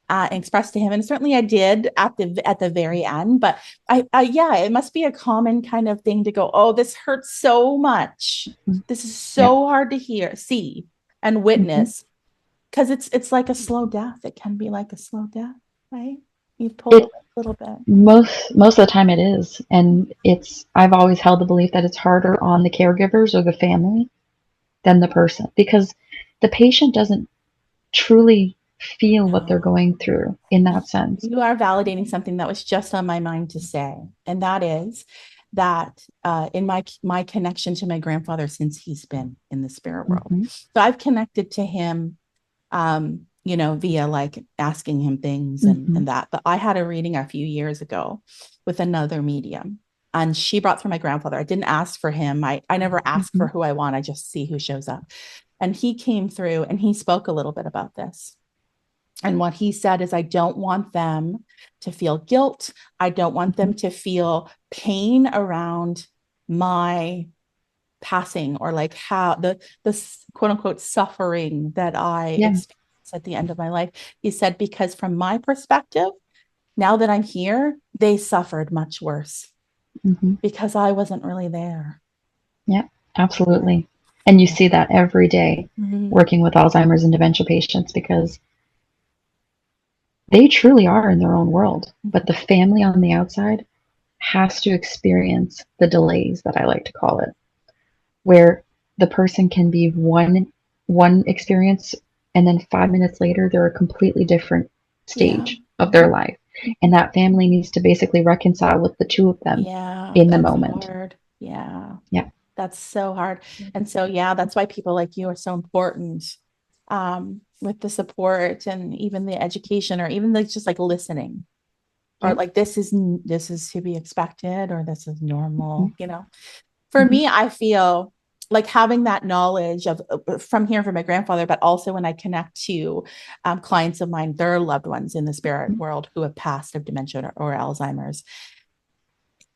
[SPEAKER 1] and express to him. And certainly I did at the very end, but yeah, it must be a common kind of thing to go, oh, this hurts so much. This is
[SPEAKER 2] Yeah.
[SPEAKER 1] so hard to see and
[SPEAKER 2] Mm-hmm.
[SPEAKER 1] witness, because it's like a slow death. It can be like a slow death, right? You've pulled
[SPEAKER 2] It
[SPEAKER 1] away a little bit.
[SPEAKER 2] most of the time it is, and it's I've always held the belief that it's harder on the caregivers or the family than the person, because the patient doesn't truly feel what they're
[SPEAKER 1] No.
[SPEAKER 2] going through in that sense.
[SPEAKER 1] You are validating something that was just on my mind to say, and that is that in my connection to my grandfather since he's been in the spirit world,
[SPEAKER 2] Mm-hmm.
[SPEAKER 1] so I've connected to him, via like asking him things
[SPEAKER 2] Mm-hmm.
[SPEAKER 1] and that. But I had a reading a few years ago with another medium, and she brought through my grandfather. I didn't ask for him. I never ask
[SPEAKER 2] Mm-hmm.
[SPEAKER 1] for who I want. I just see who shows up, and he came through and he spoke a little bit about this. And what he said is, I don't want them to feel guilt. I don't want
[SPEAKER 2] Mm-hmm.
[SPEAKER 1] them to feel pain around my passing, or like how the quote unquote suffering that I
[SPEAKER 2] Yeah.
[SPEAKER 1] experienced at the end of my life. He said, because from my perspective, now that I'm here, they suffered much worse
[SPEAKER 2] Mm-hmm.
[SPEAKER 1] because I wasn't really there.
[SPEAKER 2] Yeah,
[SPEAKER 1] Right.
[SPEAKER 2] absolutely. And you
[SPEAKER 1] Yeah.
[SPEAKER 2] see that every day
[SPEAKER 1] Mm-hmm.
[SPEAKER 2] working with Alzheimer's and dementia patients, because they truly are in their own world, but the family on the outside has to experience the delays, that I like to call it, where the person can be one experience, and then 5 minutes later they're a completely different
[SPEAKER 1] Yeah.
[SPEAKER 2] stage of their life. And that family needs to basically reconcile with the two of them
[SPEAKER 1] Yeah.
[SPEAKER 2] in the
[SPEAKER 1] That's
[SPEAKER 2] moment.
[SPEAKER 1] hard. Yeah.
[SPEAKER 2] Yeah.
[SPEAKER 1] That's so hard. And so, yeah, that's why people like you are so important, with the support and even the education, or even like just like listening, or
[SPEAKER 2] Yeah.
[SPEAKER 1] like this is to be expected, or this is normal, For
[SPEAKER 2] Mm-hmm.
[SPEAKER 1] me, I feel like having that knowledge of from hearing from my grandfather, but also when I connect to clients of mine, their loved ones in the spirit world who have passed of dementia or Alzheimer's,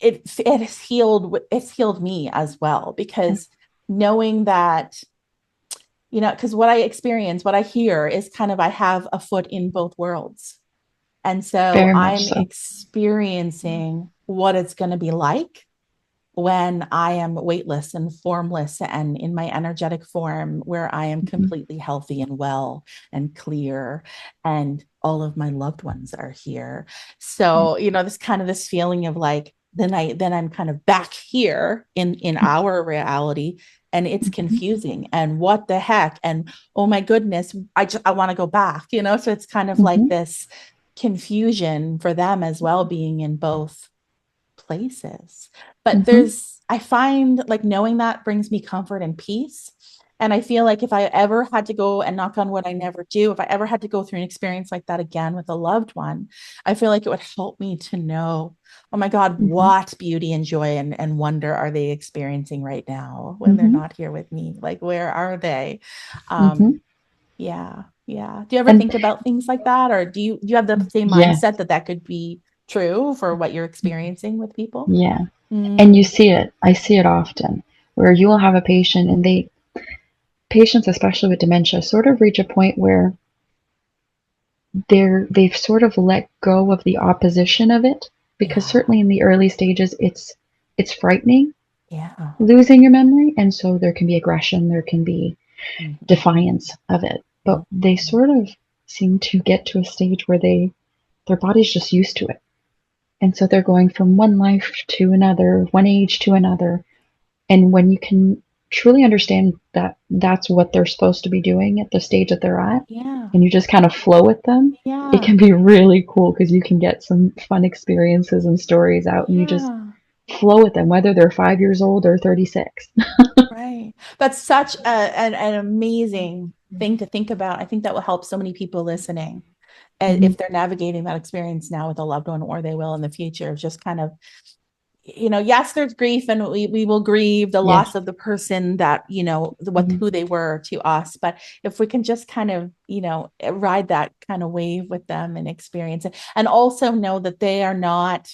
[SPEAKER 1] it's healed me as well,
[SPEAKER 2] Yeah.
[SPEAKER 1] because knowing that, because what I experience, what I hear is kind of, I have a foot in both worlds. And so
[SPEAKER 2] Very much
[SPEAKER 1] I'm
[SPEAKER 2] so.
[SPEAKER 1] experiencing what it's going to be like when I am weightless and formless and in my energetic form, where I am
[SPEAKER 2] Mm-hmm.
[SPEAKER 1] completely healthy and well and clear, and all of my loved ones are here.
[SPEAKER 2] Yeah.
[SPEAKER 1] So, this kind of this feeling of like, then I'm kind of back here in our reality, and it's
[SPEAKER 2] Mm-hmm.
[SPEAKER 1] confusing, and what the heck, and oh my goodness, I want to go back, so it's kind of like
[SPEAKER 2] Mm-hmm.
[SPEAKER 1] this confusion for them as well, being in both places. But
[SPEAKER 2] Mm-hmm.
[SPEAKER 1] I find like knowing that brings me comfort and peace. And I feel like if I ever had to go, and knock on wood, I never do, if I ever had to go through an experience like that again with a loved one, I feel like it would help me to know, oh my God,
[SPEAKER 2] Mm-hmm.
[SPEAKER 1] what beauty and joy and wonder are they experiencing right now when they're
[SPEAKER 2] Mm-hmm.
[SPEAKER 1] not here with me? Like, where are they?
[SPEAKER 2] Mm-hmm.
[SPEAKER 1] Um, yeah, yeah. Do you ever
[SPEAKER 2] And
[SPEAKER 1] think about things like that, or do you have the same
[SPEAKER 2] yeah,
[SPEAKER 1] mindset that that could be true for what you're experiencing with people?
[SPEAKER 2] yeah. And you
[SPEAKER 1] Mm,
[SPEAKER 2] see it. I see it often, where you will have a patient, and patients, especially with dementia, sort of reach a point where they've sort of let go of the opposition of it, because
[SPEAKER 1] yeah,
[SPEAKER 2] certainly in the early stages it's frightening
[SPEAKER 1] yeah.
[SPEAKER 2] losing your memory, and so there can be aggression, there can be
[SPEAKER 1] Mhm,
[SPEAKER 2] defiance of it. But they
[SPEAKER 1] mhm.
[SPEAKER 2] sort of seem to get to a stage where their body's just used to it. And so they're going from one life to another, one age to another. And when you can truly understand that that's what they're supposed to be doing at the stage that they're at,
[SPEAKER 1] Yeah,
[SPEAKER 2] and you just kind of flow with them, it
[SPEAKER 1] yeah,
[SPEAKER 2] can be really cool, because you can get some fun experiences and stories out, and you just
[SPEAKER 1] yeah.
[SPEAKER 2] flow with them, whether they're 5 years old or 36.
[SPEAKER 1] Right. That's such an amazing thing to think about. I think that will help so many people listening,
[SPEAKER 2] Mm-hmm.
[SPEAKER 1] if they're navigating that experience now with a loved one, or they will in the future. Just kind of, yes, there's grief, and we will grieve the loss
[SPEAKER 2] Yes.
[SPEAKER 1] of the person that, what
[SPEAKER 2] Mm-hmm.
[SPEAKER 1] who they were to us. But if we can just kind of, ride that kind of wave with them and experience it, and also know that they are not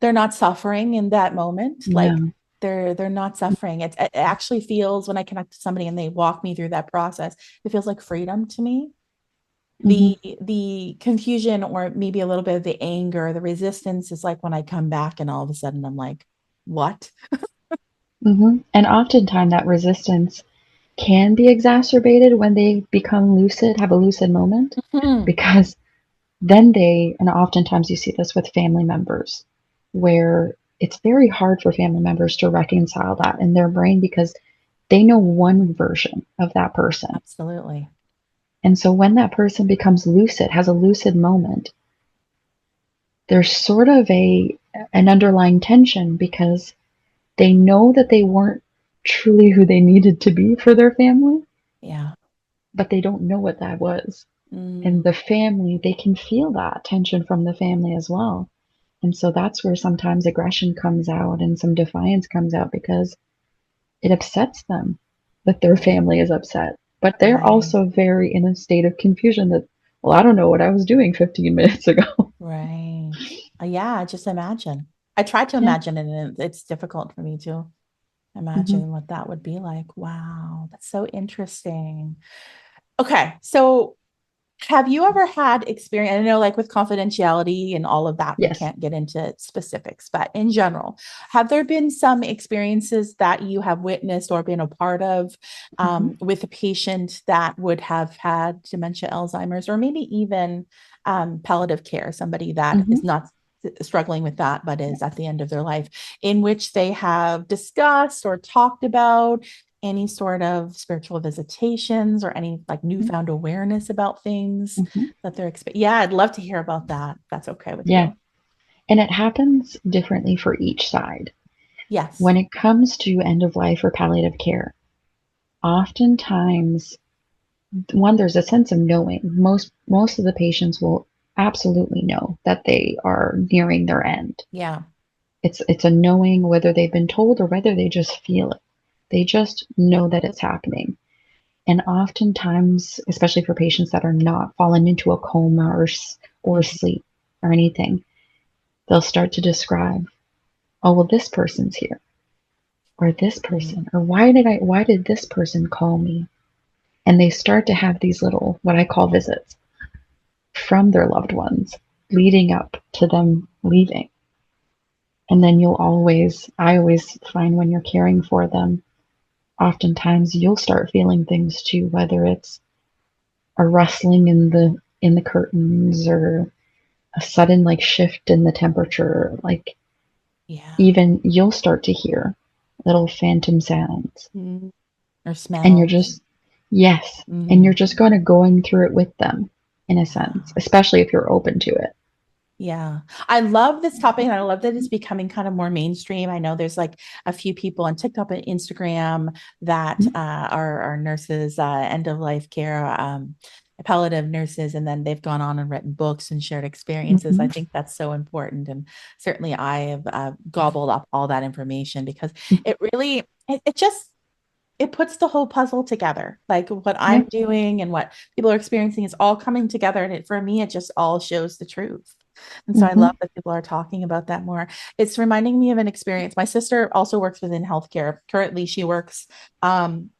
[SPEAKER 1] they're not suffering in that moment. Like
[SPEAKER 2] No.
[SPEAKER 1] they're not suffering. It actually feels, when I connect to somebody and they walk me through that process, it feels like freedom to me.
[SPEAKER 2] Hmm.
[SPEAKER 1] The confusion, or maybe a little bit of the anger, the resistance, is like when I come back and all of a sudden I'm like, what?
[SPEAKER 2] Hmm. And oftentimes that resistance can be exacerbated when they become lucid, have a lucid moment,
[SPEAKER 1] Mhm.
[SPEAKER 2] because then and oftentimes you see this with family members, where it's very hard for family members to reconcile that in their brain because they know one version of that person.
[SPEAKER 1] Absolutely.
[SPEAKER 2] And so when that person becomes lucid, has a lucid moment, there's sort of an underlying tension because they know that they weren't truly who they needed to be for their family,
[SPEAKER 1] Yeah.
[SPEAKER 2] but they don't know what that was. And
[SPEAKER 1] Mm,
[SPEAKER 2] the family, they can feel that tension from the family as well. And so that's where sometimes aggression comes out and some defiance comes out because it upsets them that their
[SPEAKER 1] right.
[SPEAKER 2] family is upset. But they're
[SPEAKER 1] Right.
[SPEAKER 2] also very in a state of confusion that, well, I don't know what I was doing 15 minutes ago.
[SPEAKER 1] Right. Yeah, just imagine. I tried to
[SPEAKER 2] Yeah.
[SPEAKER 1] imagine it, and it's difficult for me to
[SPEAKER 2] Hmm.
[SPEAKER 1] imagine what that would be like. Wow, that's so interesting. Okay, so have you ever had experience? I know, like with confidentiality and all of that, we
[SPEAKER 2] Yes.
[SPEAKER 1] can't get into specifics, but in general, have there been some experiences that you have witnessed or been a part of
[SPEAKER 2] Hmm.
[SPEAKER 1] with a patient that would have had dementia, Alzheimer's, or maybe even palliative care, somebody that
[SPEAKER 2] Hmm.
[SPEAKER 1] is not struggling with that, but is at the end of their life, in which they have discussed or talked about any sort of spiritual visitations or any like newfound awareness about things
[SPEAKER 2] Hmm.
[SPEAKER 1] that they're yeah, I'd love to hear about that. That's okay with
[SPEAKER 2] Yeah.
[SPEAKER 1] you.
[SPEAKER 2] And it happens differently for each side.
[SPEAKER 1] Yes.
[SPEAKER 2] When it comes to end of life or palliative care, oftentimes, one, there's a sense of knowing. Most of the patients will absolutely know that they are nearing their end.
[SPEAKER 1] Yeah.
[SPEAKER 2] It's a knowing, whether they've been told or whether they just feel it. They just know that it's happening. And oftentimes, especially for patients that are not fallen into a coma or
[SPEAKER 1] Mhm.
[SPEAKER 2] sleep or anything, they'll start to describe, oh, well, this person's here, or this
[SPEAKER 1] Mhm.
[SPEAKER 2] person, or why did this person call me? And they start to have these little, what I call visits from their loved ones leading up to them leaving. And then I always find when you're caring for them, oftentimes you'll start feeling things too, whether it's a rustling in the curtains or a sudden like shift in the temperature, like
[SPEAKER 1] Yeah.
[SPEAKER 2] even you'll start to hear little phantom sounds.
[SPEAKER 1] Mhm. Or
[SPEAKER 2] And you're
[SPEAKER 1] smells.
[SPEAKER 2] just, yes, and you're
[SPEAKER 1] Mhm.
[SPEAKER 2] just kind of going through it with them in a sense,
[SPEAKER 1] Yeah.
[SPEAKER 2] especially if you're open to it.
[SPEAKER 1] Yeah. I love this topic, and I love that it's becoming kind of more mainstream. I know there's like a few people on TikTok and Instagram that are nurses, end of life care, palliative nurses, and then they've gone on and written books and shared experiences. I
[SPEAKER 2] Mm-hmm.
[SPEAKER 1] think that's so important. And certainly I have gobbled up all that information because it really, it just, it puts the whole puzzle together. Like what
[SPEAKER 2] Yeah.
[SPEAKER 1] I'm doing and what people are experiencing is all coming together. And for me, it just all shows the truth. And so I love
[SPEAKER 2] Mm-hmm.
[SPEAKER 1] that people are talking about that more. It's reminding me of an experience. My sister also works within healthcare. Currently, she works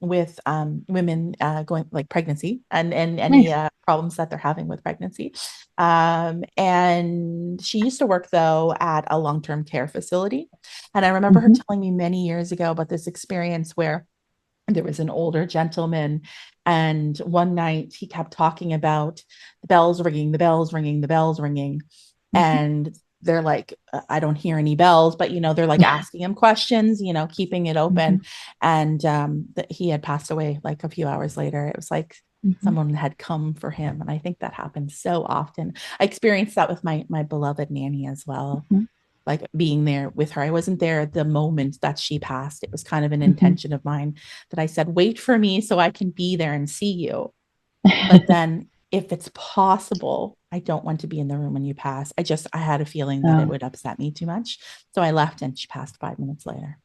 [SPEAKER 1] with women going like pregnancy and any
[SPEAKER 2] Nice.
[SPEAKER 1] problems that they're having with pregnancy. And she used to work though at a long-term care facility. And I remember her
[SPEAKER 2] Mm-hmm.
[SPEAKER 1] telling me many years ago about this experience where there was an older gentleman, and one night he kept talking about the bells ringing, the bells ringing, the bells ringing.
[SPEAKER 2] Mm-hmm.
[SPEAKER 1] And they're like, I don't hear any bells, but they're like asking him questions, keeping it
[SPEAKER 2] Mm-hmm.
[SPEAKER 1] open. And he had passed away like a few hours later. It was like
[SPEAKER 2] Mm-hmm.
[SPEAKER 1] someone had come for him. And I think that happens so often. I experienced that with my beloved nanny as well,
[SPEAKER 2] Mm-hmm.
[SPEAKER 1] like being there with her. I wasn't there at the moment that she passed. It was kind of an
[SPEAKER 2] Mm-hmm.
[SPEAKER 1] intention of mine that I said, wait for me so I can be there and see you. But then if it's possible, I don't want to be in the room when you pass. I had a feeling that it
[SPEAKER 2] Oh,
[SPEAKER 1] would upset me too much. So I left and she passed 5 minutes later.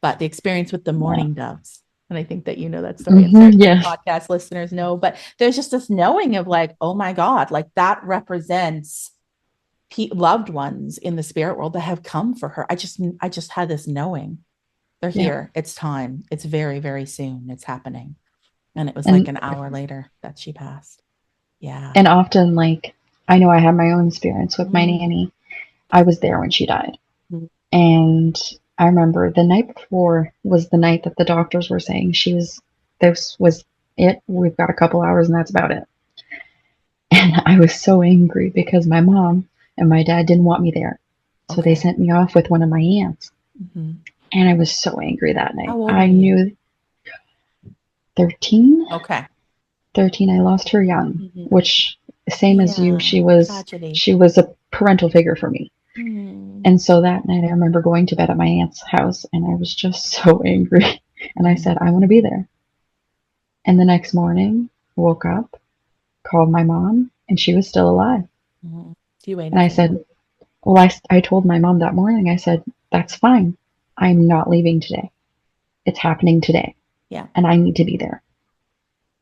[SPEAKER 1] But the experience with the
[SPEAKER 2] yeah.
[SPEAKER 1] mourning doves, and I think that you know that story, and
[SPEAKER 2] Mm-hmm.
[SPEAKER 1] certainly
[SPEAKER 2] Yes.
[SPEAKER 1] podcast listeners know, but there's just this knowing of like, oh my God, like that represents loved ones in the spirit world that have come for her. I just had this knowing they're
[SPEAKER 2] Yeah.
[SPEAKER 1] here. It's time. It's very, very soon. It's happening. And it was like
[SPEAKER 2] And
[SPEAKER 1] an hour later that she passed. Yeah.
[SPEAKER 2] and often, like, I know I had my own experience with my
[SPEAKER 1] Mm-hmm.
[SPEAKER 2] nanny. I was there when she died.
[SPEAKER 1] Mm-hmm.
[SPEAKER 2] And I remember the night before was the night that the doctors were saying this was it. We've got a couple hours and that's about it. And I was so angry because my mom and my dad didn't want me there. So they
[SPEAKER 1] Okay.
[SPEAKER 2] sent me off with one of my aunts.
[SPEAKER 1] Mm-hmm.
[SPEAKER 2] And I was so angry that night.
[SPEAKER 1] How old were
[SPEAKER 2] I
[SPEAKER 1] you?
[SPEAKER 2] knew 13.
[SPEAKER 1] Okay.
[SPEAKER 2] 13, I lost her young,
[SPEAKER 1] Mm-hmm.
[SPEAKER 2] which same as you,
[SPEAKER 1] Yeah. Tragedy.
[SPEAKER 2] she was a parental figure for me.
[SPEAKER 1] Mm-hmm.
[SPEAKER 2] And so that night I remember going to bed at my aunt's house and I was just so angry. And I said, I want to be there. And the next morning, woke up, called my mom, and she was still alive.
[SPEAKER 1] Mm-hmm. You
[SPEAKER 2] And
[SPEAKER 1] waited
[SPEAKER 2] I
[SPEAKER 1] for that.
[SPEAKER 2] said, well, I told my mom that morning, I said, that's fine. I'm not leaving today. It's happening today.
[SPEAKER 1] Yeah.
[SPEAKER 2] And I need to be there.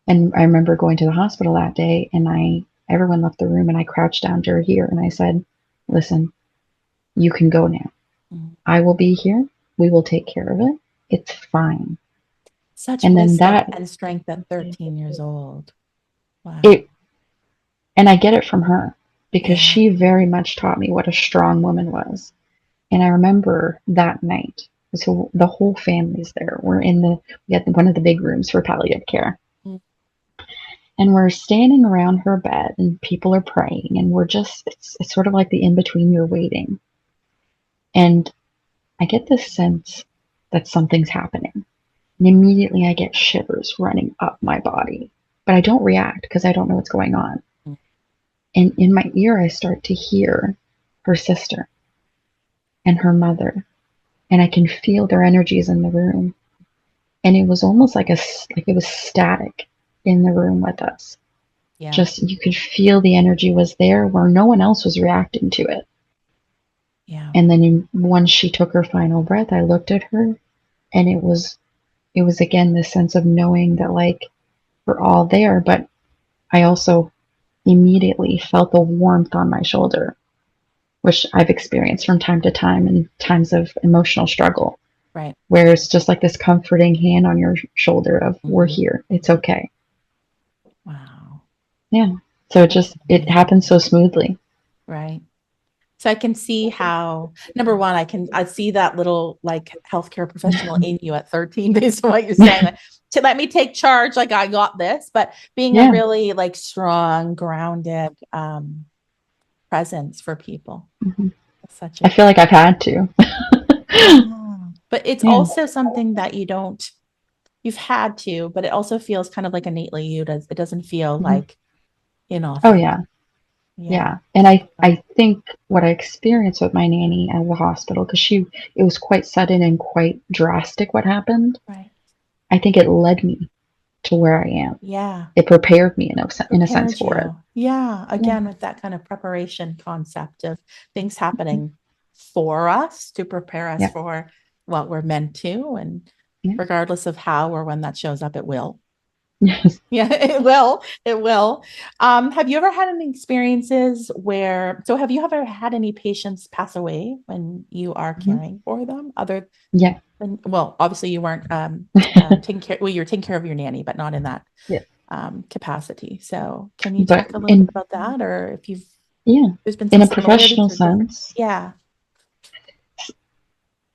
[SPEAKER 2] And I remember going to the hospital that day and everyone left the room and I crouched down to her ear and I said, listen, you can go now.
[SPEAKER 1] Mm-hmm.
[SPEAKER 2] I will be here. We will take care of it. It's fine.
[SPEAKER 1] Such
[SPEAKER 2] And then
[SPEAKER 1] wisdom
[SPEAKER 2] that,
[SPEAKER 1] and strength at 13 years old. Wow.
[SPEAKER 2] it, and I get it from her because
[SPEAKER 1] Yeah.
[SPEAKER 2] she very much taught me what a strong woman was. And I remember that night, so the whole family's there. We had one of the big rooms for palliative care.
[SPEAKER 1] Mm-hmm.
[SPEAKER 2] And we're standing around her bed and people are praying and it's sort of like the in between you're waiting. And I get this sense that something's happening. And immediately I get shivers running up my body. But I don't react because I don't know what's going on. And in my ear, I start to hear her sister and her mother. And I can feel their energies in the room. And it was almost like it was static in the room with us.
[SPEAKER 1] Yeah.
[SPEAKER 2] Just you could feel the energy was there where no one else was reacting to it.
[SPEAKER 1] Yeah.
[SPEAKER 2] And then once she took her final breath, I looked at her and it was again this sense of knowing that like we're all there, but I also immediately felt the warmth on my shoulder, which I've experienced from time to time in times of emotional struggle,
[SPEAKER 1] Right.
[SPEAKER 2] where it's just like this comforting hand on your shoulder of we're
[SPEAKER 1] Mm-hmm.
[SPEAKER 2] here, it's okay.
[SPEAKER 1] Wow.
[SPEAKER 2] Yeah. So
[SPEAKER 1] That's
[SPEAKER 2] it
[SPEAKER 1] amazing.
[SPEAKER 2] happened so smoothly.
[SPEAKER 1] Right. So I can see how, number one, I see that little like healthcare professional in you at 13 based on what you're saying. Like, to let me take charge, like I got this, but being a
[SPEAKER 2] Yeah.
[SPEAKER 1] really like strong, grounded presence for people.
[SPEAKER 2] Mhm.
[SPEAKER 1] That's such a
[SPEAKER 2] I feel like I've had to.
[SPEAKER 1] yeah. But it's
[SPEAKER 2] Yeah.
[SPEAKER 1] also something that you've had to, but it also feels kind of like innately it doesn't feel
[SPEAKER 2] Mhm.
[SPEAKER 1] like
[SPEAKER 2] Oh
[SPEAKER 1] inauthentic.
[SPEAKER 2] yeah.
[SPEAKER 1] Yeah.
[SPEAKER 2] Yeah. And I think what I experienced with my nanny at the hospital, because it was quite sudden and quite drastic what happened.
[SPEAKER 1] Right.
[SPEAKER 2] I think it led me to where I am.
[SPEAKER 1] Yeah.
[SPEAKER 2] It prepared me in a sense
[SPEAKER 1] Prepared
[SPEAKER 2] for it.
[SPEAKER 1] you. Yeah.
[SPEAKER 2] Yeah.
[SPEAKER 1] Again, with that kind of preparation concept of things happening for us to prepare us
[SPEAKER 2] Yeah.
[SPEAKER 1] for what we're meant to. And
[SPEAKER 2] Yeah.
[SPEAKER 1] regardless of how or when that shows up, it will.
[SPEAKER 2] Yes.
[SPEAKER 1] Yeah, it will. It will. Have you ever had any experiences have you ever had any patients pass away when you are
[SPEAKER 2] Mhm.
[SPEAKER 1] caring for them? Other
[SPEAKER 2] Yeah.
[SPEAKER 1] than, well, obviously you weren't taking care, well, you're taking care of your nanny, but not in that
[SPEAKER 2] Yeah.
[SPEAKER 1] capacity. So can you
[SPEAKER 2] But
[SPEAKER 1] talk a little bit
[SPEAKER 2] in
[SPEAKER 1] about that, or if
[SPEAKER 2] yeah,
[SPEAKER 1] there's been
[SPEAKER 2] in
[SPEAKER 1] some
[SPEAKER 2] a professional
[SPEAKER 1] similarities or different?
[SPEAKER 2] sense,
[SPEAKER 1] Yeah.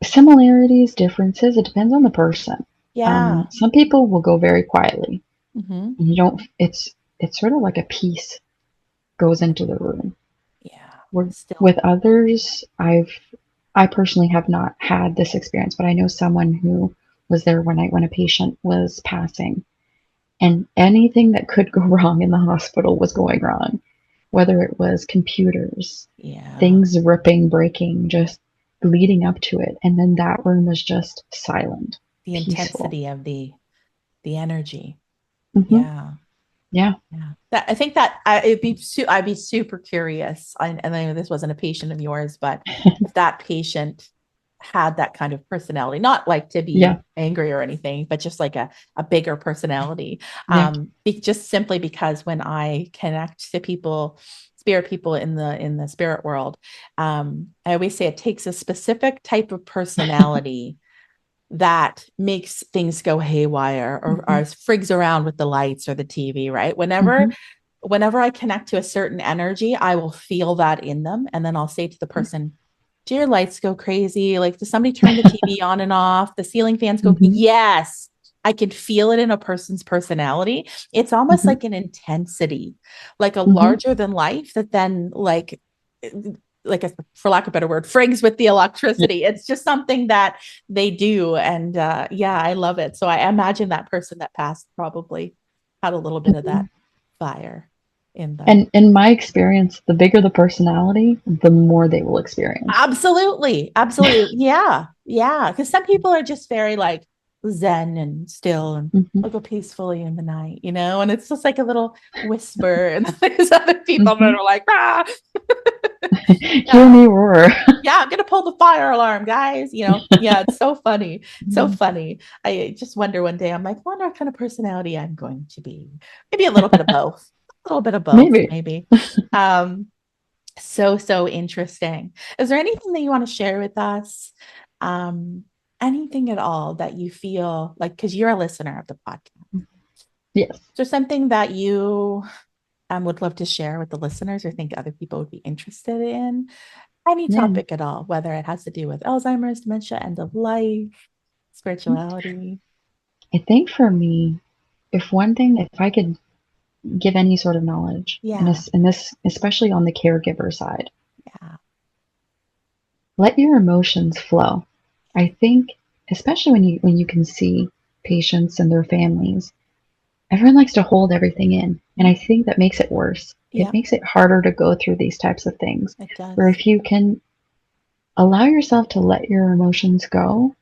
[SPEAKER 2] similarities, differences, it depends on the person.
[SPEAKER 1] Yeah.
[SPEAKER 2] Some people will go very quietly.
[SPEAKER 1] Mm-hmm.
[SPEAKER 2] And you don't it's sort of like a peace goes into the room.
[SPEAKER 1] Yeah.
[SPEAKER 2] Where,
[SPEAKER 1] Still.
[SPEAKER 2] with others, I personally have not had this experience, but I know someone who was there when a patient was passing, and anything that could go wrong in the hospital was going wrong, whether it was computers,
[SPEAKER 1] Yeah.
[SPEAKER 2] things ripping, breaking, just leading up to it, and then that room was just silent,
[SPEAKER 1] The
[SPEAKER 2] peaceful.
[SPEAKER 1] intensity of the energy.
[SPEAKER 2] Hmm.
[SPEAKER 1] Yeah.
[SPEAKER 2] Yeah.
[SPEAKER 1] Yeah. I think that I'd be super curious. And I know this wasn't a patient of yours, but if that patient had that kind of personality, not like to
[SPEAKER 2] Yeah.
[SPEAKER 1] be angry or anything, but just like a bigger personality.
[SPEAKER 2] Yeah.
[SPEAKER 1] Just simply because when I connect to people spirit people in the spirit world. I always say it takes a specific type of personality that makes things go haywire or frigs around with the lights or the TV, right? Whenever I connect to a certain energy, I will feel that in them. And then I'll say to the person, do your lights go crazy? Like, does somebody turn the TV on and off? The ceiling fans go, yes. I can feel it in a person's personality. It's almost like an intensity, like a larger than life that then for lack of a better word, frigs with the electricity. It's just something that they do. And yeah, I love it. So I imagine that person that passed probably had a little bit of that fire in them.
[SPEAKER 2] And in my experience, the bigger the personality, the more they will experience.
[SPEAKER 1] Absolutely. Absolutely. Yeah. Yeah. Because some people are just very like zen and still and go peacefully in the night, and it's just like a little whisper. And there's other people that are like, ah.
[SPEAKER 2] Hear me roar.
[SPEAKER 1] Yeah, I'm gonna pull the fire alarm, guys. Yeah, it's so funny. So funny. I just wonder one day, I'm like, I wonder what kind of personality I'm going to be. Maybe a little bit of both. A little bit of both,
[SPEAKER 2] Maybe.
[SPEAKER 1] maybe. Um, so interesting. Is there anything that you want to share with us? Um, Anything at all that you feel like, because you're a listener of the podcast.
[SPEAKER 2] Yes.
[SPEAKER 1] Is there something that you would love to share with the listeners or think other people would be interested in? Any topic at all, whether it has to do with Alzheimer's, dementia, end of life, spirituality.
[SPEAKER 2] I think for me, if I could give any sort of knowledge,
[SPEAKER 1] Yeah.
[SPEAKER 2] and this especially on the caregiver side,
[SPEAKER 1] Yeah.
[SPEAKER 2] let your emotions flow. I think, especially when you can see patients and their families, everyone likes to hold everything in, and I think that makes it worse.
[SPEAKER 1] Yeah.
[SPEAKER 2] It makes it harder to go through these types of things.
[SPEAKER 1] It does.
[SPEAKER 2] Where if you can allow yourself to let your emotions go,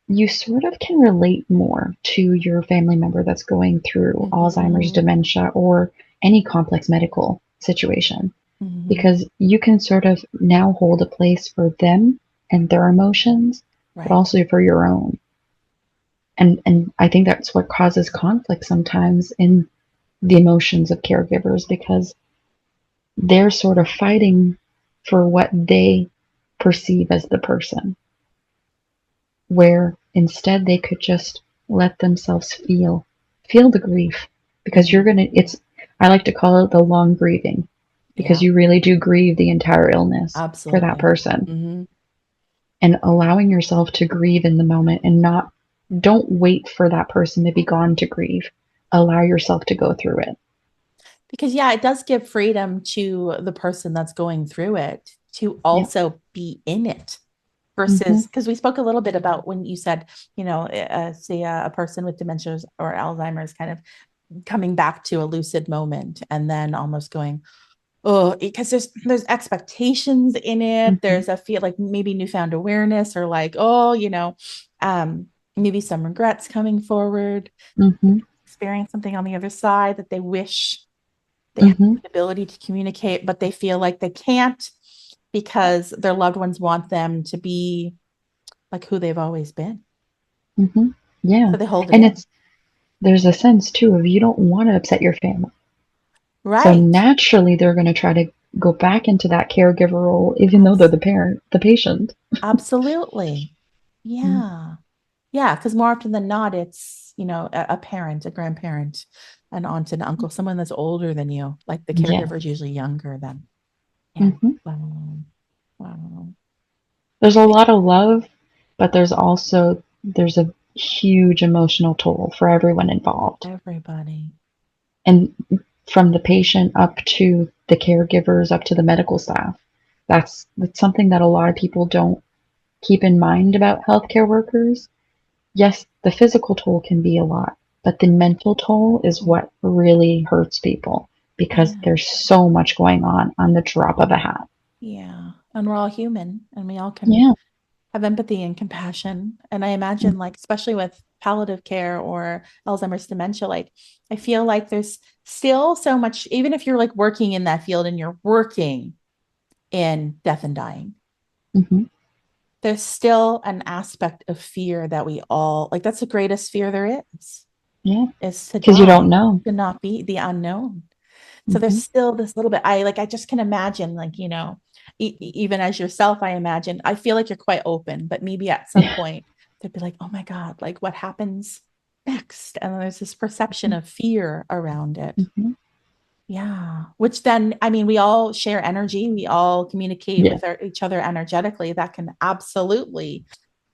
[SPEAKER 2] you sort of can relate more to your family member that's going through Alzheimer's dementia or any complex medical situation, because you can sort of now hold a place for them and their emotions, but also for your own. And I think that's what causes conflict sometimes in the emotions of caregivers, because they're sort of fighting for what they perceive as the person, where instead they could just let themselves feel the grief, because I like to call it the long grieving, because you really do grieve the entire illness for that person. And allowing yourself to grieve in the moment, and don't wait for that person to be gone to grieve. Allow yourself to go through it.
[SPEAKER 1] Because it does give freedom to the person that's going through it to also be in it. Versus, because we spoke a little bit about when you said, say a person with dementia or Alzheimer's kind of coming back to a lucid moment and then almost going, oh, because there's expectations in it. There's a feel like maybe newfound awareness or like, maybe some regrets coming forward, experience something on the other side that they wish they have the ability to communicate, but they feel like they can't because their loved ones want them to be like who they've always been.
[SPEAKER 2] Yeah.
[SPEAKER 1] So they hold it
[SPEAKER 2] and
[SPEAKER 1] in.
[SPEAKER 2] There's a sense too of, you don't want to upset your family.
[SPEAKER 1] Right.
[SPEAKER 2] So naturally they're going to try to go back into that caregiver role, even though they're the patient.
[SPEAKER 1] Absolutely. Yeah. Yeah. Because more often than not, it's, a parent, a grandparent, an aunt and uncle, someone that's older than you. Like the caregiver is usually younger than. Yeah. Wow. Wow.
[SPEAKER 2] There's a lot of love, but there's a huge emotional toll for everyone involved.
[SPEAKER 1] Everybody.
[SPEAKER 2] And from the patient up to the caregivers, up to the medical staff. That's something that a lot of people don't keep in mind about healthcare workers. Yes, the physical toll can be a lot, but the mental toll is what really hurts people, because there's so much going on the drop of a hat.
[SPEAKER 1] Yeah. And we're all human and we all can have empathy and compassion. And I imagine, like, especially with palliative care or Alzheimer's dementia, like, I feel like there's still so much, even if you're like working in that field and you're working in death and dying, there's still an aspect of fear that we all like. That's the greatest fear there is.
[SPEAKER 2] Yeah.
[SPEAKER 1] Is to
[SPEAKER 2] Because you
[SPEAKER 1] die,
[SPEAKER 2] don't know.
[SPEAKER 1] to not be the unknown. So there's
[SPEAKER 2] Mm-hmm.
[SPEAKER 1] still this little bit, I just can imagine, like, even as yourself, I imagine, I feel like you're quite open, but maybe at some
[SPEAKER 2] Yeah.
[SPEAKER 1] point they'd be like, oh my God, like what happens next? And then there's this perception of fear around it.
[SPEAKER 2] Mm-hmm.
[SPEAKER 1] Yeah. Which then, I mean, we all share energy. We all communicate
[SPEAKER 2] Yeah.
[SPEAKER 1] with each other energetically. That can absolutely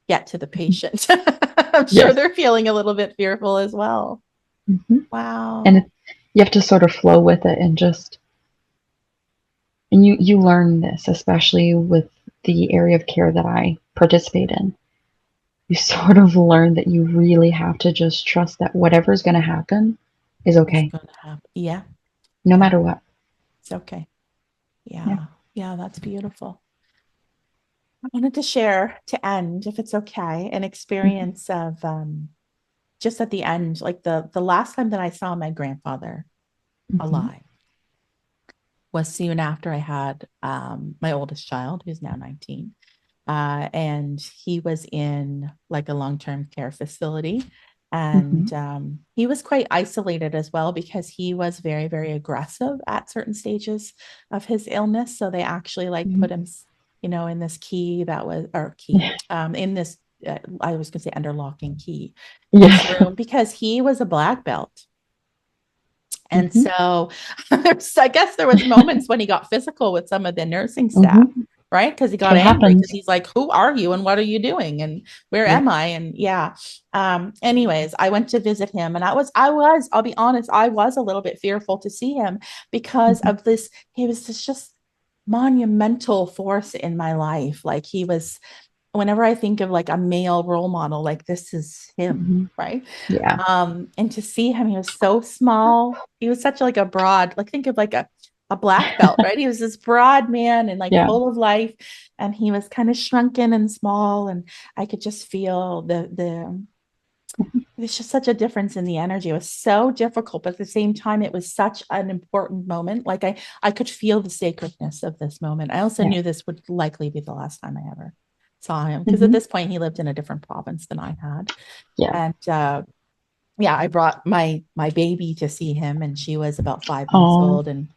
[SPEAKER 1] get to the patient. I'm sure
[SPEAKER 2] Yes.
[SPEAKER 1] they're feeling a little bit fearful as well.
[SPEAKER 2] Mm-hmm. And
[SPEAKER 1] Wow.
[SPEAKER 2] you have to sort of flow with it and just, and you learn this, especially with the area of care that I participate in. You sort of learn that you really have to just trust that whatever's going to happen is
[SPEAKER 1] It's
[SPEAKER 2] okay,
[SPEAKER 1] going to happen. Yeah.
[SPEAKER 2] no
[SPEAKER 1] Yeah.
[SPEAKER 2] matter what.
[SPEAKER 1] It's okay.
[SPEAKER 2] Yeah.
[SPEAKER 1] Yeah. Yeah. That's beautiful. I wanted to share to end, if it's okay, an
[SPEAKER 2] Mm-hmm.
[SPEAKER 1] experience of just at the end, like the last time that I saw my grandfather
[SPEAKER 2] Mm-hmm.
[SPEAKER 1] alive was soon after I had my oldest child, who's now 19. And he was in like a long-term care facility.
[SPEAKER 2] Mm-hmm.
[SPEAKER 1] And he was quite isolated as well because he was very, very aggressive at certain stages of his illness. So they actually like
[SPEAKER 2] Mm-hmm.
[SPEAKER 1] put him, in this key that was, or key,
[SPEAKER 2] Yeah.
[SPEAKER 1] in this, I was going to say under lock and key, in this
[SPEAKER 2] Yes.
[SPEAKER 1] room because he was a black belt. And
[SPEAKER 2] Mm-hmm.
[SPEAKER 1] so I guess there was moments when he got physical with some of the nursing staff,
[SPEAKER 2] Mm-hmm.
[SPEAKER 1] right? Because he got
[SPEAKER 2] It
[SPEAKER 1] angry because
[SPEAKER 2] happens.
[SPEAKER 1] he's like, who are you and what are you doing? And where
[SPEAKER 2] Yeah.
[SPEAKER 1] am I? And yeah. Anyways, I went to visit him and I'll be honest, I was a little bit fearful to see him because
[SPEAKER 2] Mm-hmm.
[SPEAKER 1] of this. He was this just monumental force in my life. Like he was, whenever I think of like a male role model, like this is him,
[SPEAKER 2] Mm-hmm.
[SPEAKER 1] right?
[SPEAKER 2] Yeah.
[SPEAKER 1] And to see him, he was so small. He was such like a broad, like think of like a black belt, right? He was this broad man and like
[SPEAKER 2] Yeah.
[SPEAKER 1] full of life. And he was kind of shrunken and small. And I could just feel there's just such a difference in the energy. It was so difficult, but at the same time, it was such an important moment. Like I could feel the sacredness of this moment. I also
[SPEAKER 2] Yeah.
[SPEAKER 1] knew this would likely be the last time I ever saw him because at
[SPEAKER 2] Mm-hmm.
[SPEAKER 1] this point he lived in a different province than I had.
[SPEAKER 2] Yeah.
[SPEAKER 1] And yeah, I brought my baby to see him, and she was about 5 months
[SPEAKER 2] Oh,
[SPEAKER 1] old, and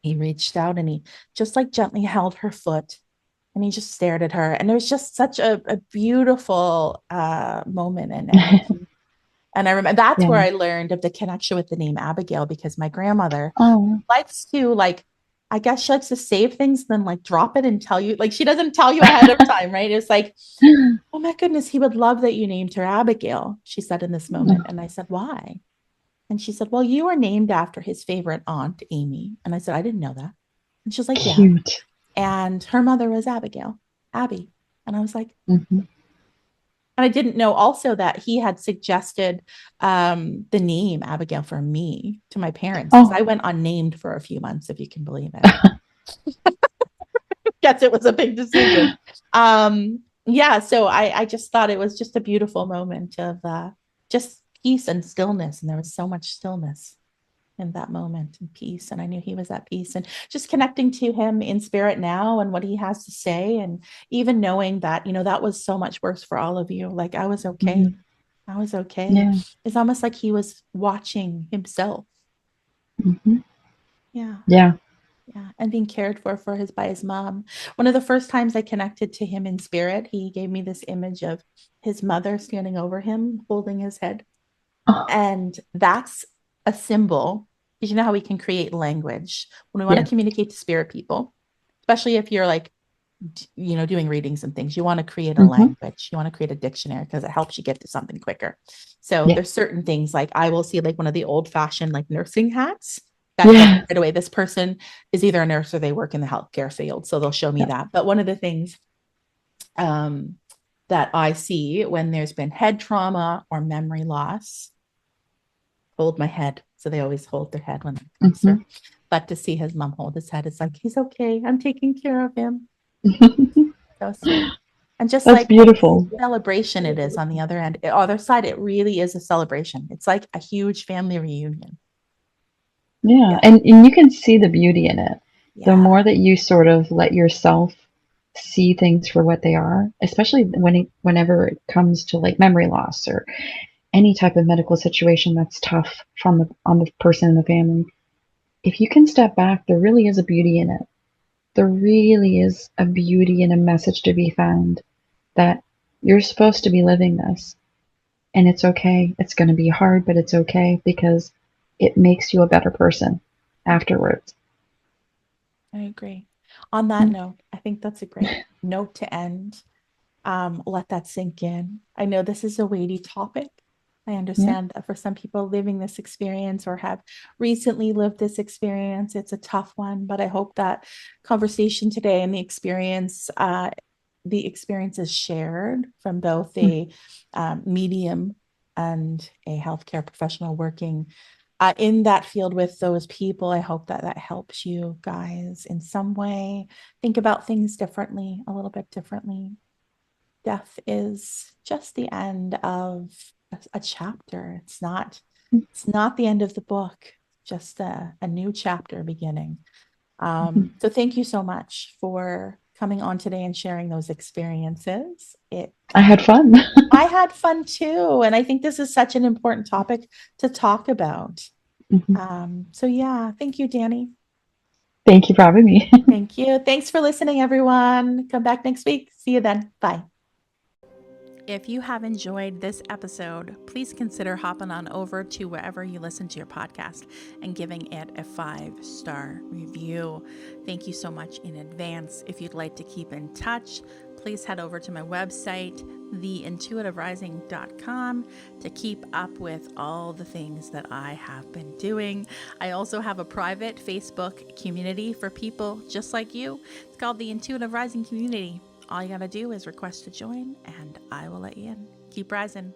[SPEAKER 1] he reached out and he just like gently held her foot and he just stared at her. And it was just such a beautiful moment and energy. And I remember that's where
[SPEAKER 2] yeah.
[SPEAKER 1] I learned of the connection with the name Abigail because my grandmother
[SPEAKER 2] Oh.
[SPEAKER 1] likes to like, I guess she likes to save things, then like drop it and tell you, like she doesn't tell you ahead of time, right? It's like, oh my goodness, he would love that you named her Abigail, she said in this moment. And I said, why? And she said, well, you are named after his favorite aunt, Amy. And I said, I didn't know that. And she was like, yeah.
[SPEAKER 2] Cute.
[SPEAKER 1] And her mother was Abigail, Abby. And I was like,
[SPEAKER 2] Mm-hmm.
[SPEAKER 1] and I didn't know also that he had suggested the name Abigail for me to my parents because
[SPEAKER 2] Oh.
[SPEAKER 1] I went unnamed for a few months, if you can believe it. Guess it was a big decision. Yeah, so I just thought it was just a beautiful moment of just peace and stillness. And there was so much stillness in that moment and peace. And I knew he was at peace and just connecting to him in spirit now and what he has to say. And even knowing that, that was so much worse for all of you. Like I was
[SPEAKER 2] Mm-hmm.
[SPEAKER 1] okay. I was okay.
[SPEAKER 2] Yeah.
[SPEAKER 1] It's almost like he was watching himself.
[SPEAKER 2] Mm-hmm.
[SPEAKER 1] Yeah.
[SPEAKER 2] Yeah.
[SPEAKER 1] Yeah. And being cared for his by his mom. One of the first times I connected to him in spirit, he gave me this image of his mother standing over him, holding his head.
[SPEAKER 2] Oh,
[SPEAKER 1] And that's a symbol. Because you know how we can create language when we want to
[SPEAKER 2] yes.
[SPEAKER 1] communicate to spirit people, especially if you're like, doing readings and things, you want to create a
[SPEAKER 2] Mm-hmm.
[SPEAKER 1] language. You want to create a dictionary because it helps you get to something quicker. So
[SPEAKER 2] Yeah.
[SPEAKER 1] there's certain things like I will see like one of the old fashioned like nursing hats that tells me
[SPEAKER 2] Yeah.
[SPEAKER 1] right away this person is either a nurse or they work in the healthcare field. So they'll show me
[SPEAKER 2] Yeah.
[SPEAKER 1] that. But one of the things um, that I see when there's been head trauma or memory loss, hold my head. So they always hold their head when they're
[SPEAKER 2] Mm-hmm.
[SPEAKER 1] closer. But to see his mom hold his head, it's like, he's okay. I'm taking care of him. So sweet. And just
[SPEAKER 2] That's
[SPEAKER 1] like what a
[SPEAKER 2] beautiful.
[SPEAKER 1] celebration it is on the other side, it really is a celebration. It's like a huge family reunion.
[SPEAKER 2] Yeah.
[SPEAKER 1] Yeah.
[SPEAKER 2] And you can see the beauty in it. The
[SPEAKER 1] Yeah.
[SPEAKER 2] more that you sort of let yourself see things for what they are, especially whenever it comes to like memory loss or any type of medical situation that's tough on the person in the family, if you can step back, there really is a beauty in it. There really is a beauty and a message to be found that you're supposed to be living this. And it's okay. It's going to be hard, but it's okay because it makes you a better person afterwards.
[SPEAKER 1] I agree. On that note, I think that's a great note to end. Let that sink in. I know this is a weighty topic. I
[SPEAKER 2] Yeah.
[SPEAKER 1] understand that for some people living this experience or have recently lived this experience, it's a tough one. But I hope that conversation today and the experiences shared from both a medium and a healthcare professional working in that field with those people. I hope that that helps you guys in some way think about things differently, a little bit differently. Death is just the end of a chapter. It's not the end of the book, just a new chapter beginning. So thank you so much for coming on today and sharing those experiences.
[SPEAKER 2] I had fun.
[SPEAKER 1] I had fun too, and I think this is such an important topic to talk about. So yeah, thank you, Danie.
[SPEAKER 2] Thank you for having me.
[SPEAKER 1] Thank you. Thanks for listening, everyone. Come back next week. See you then. Bye. If you have enjoyed this episode, please consider hopping on over to wherever you listen to your podcast and giving it a 5-star review. Thank you so much in advance. If you'd like to keep in touch, please head over to my website, theintuitiverising.com, to keep up with all the things that I have been doing. I also have a private Facebook community for people just like you. It's called the Intuitive Rising Community. All you gotta do is request to join, and I will let you in. Keep rising.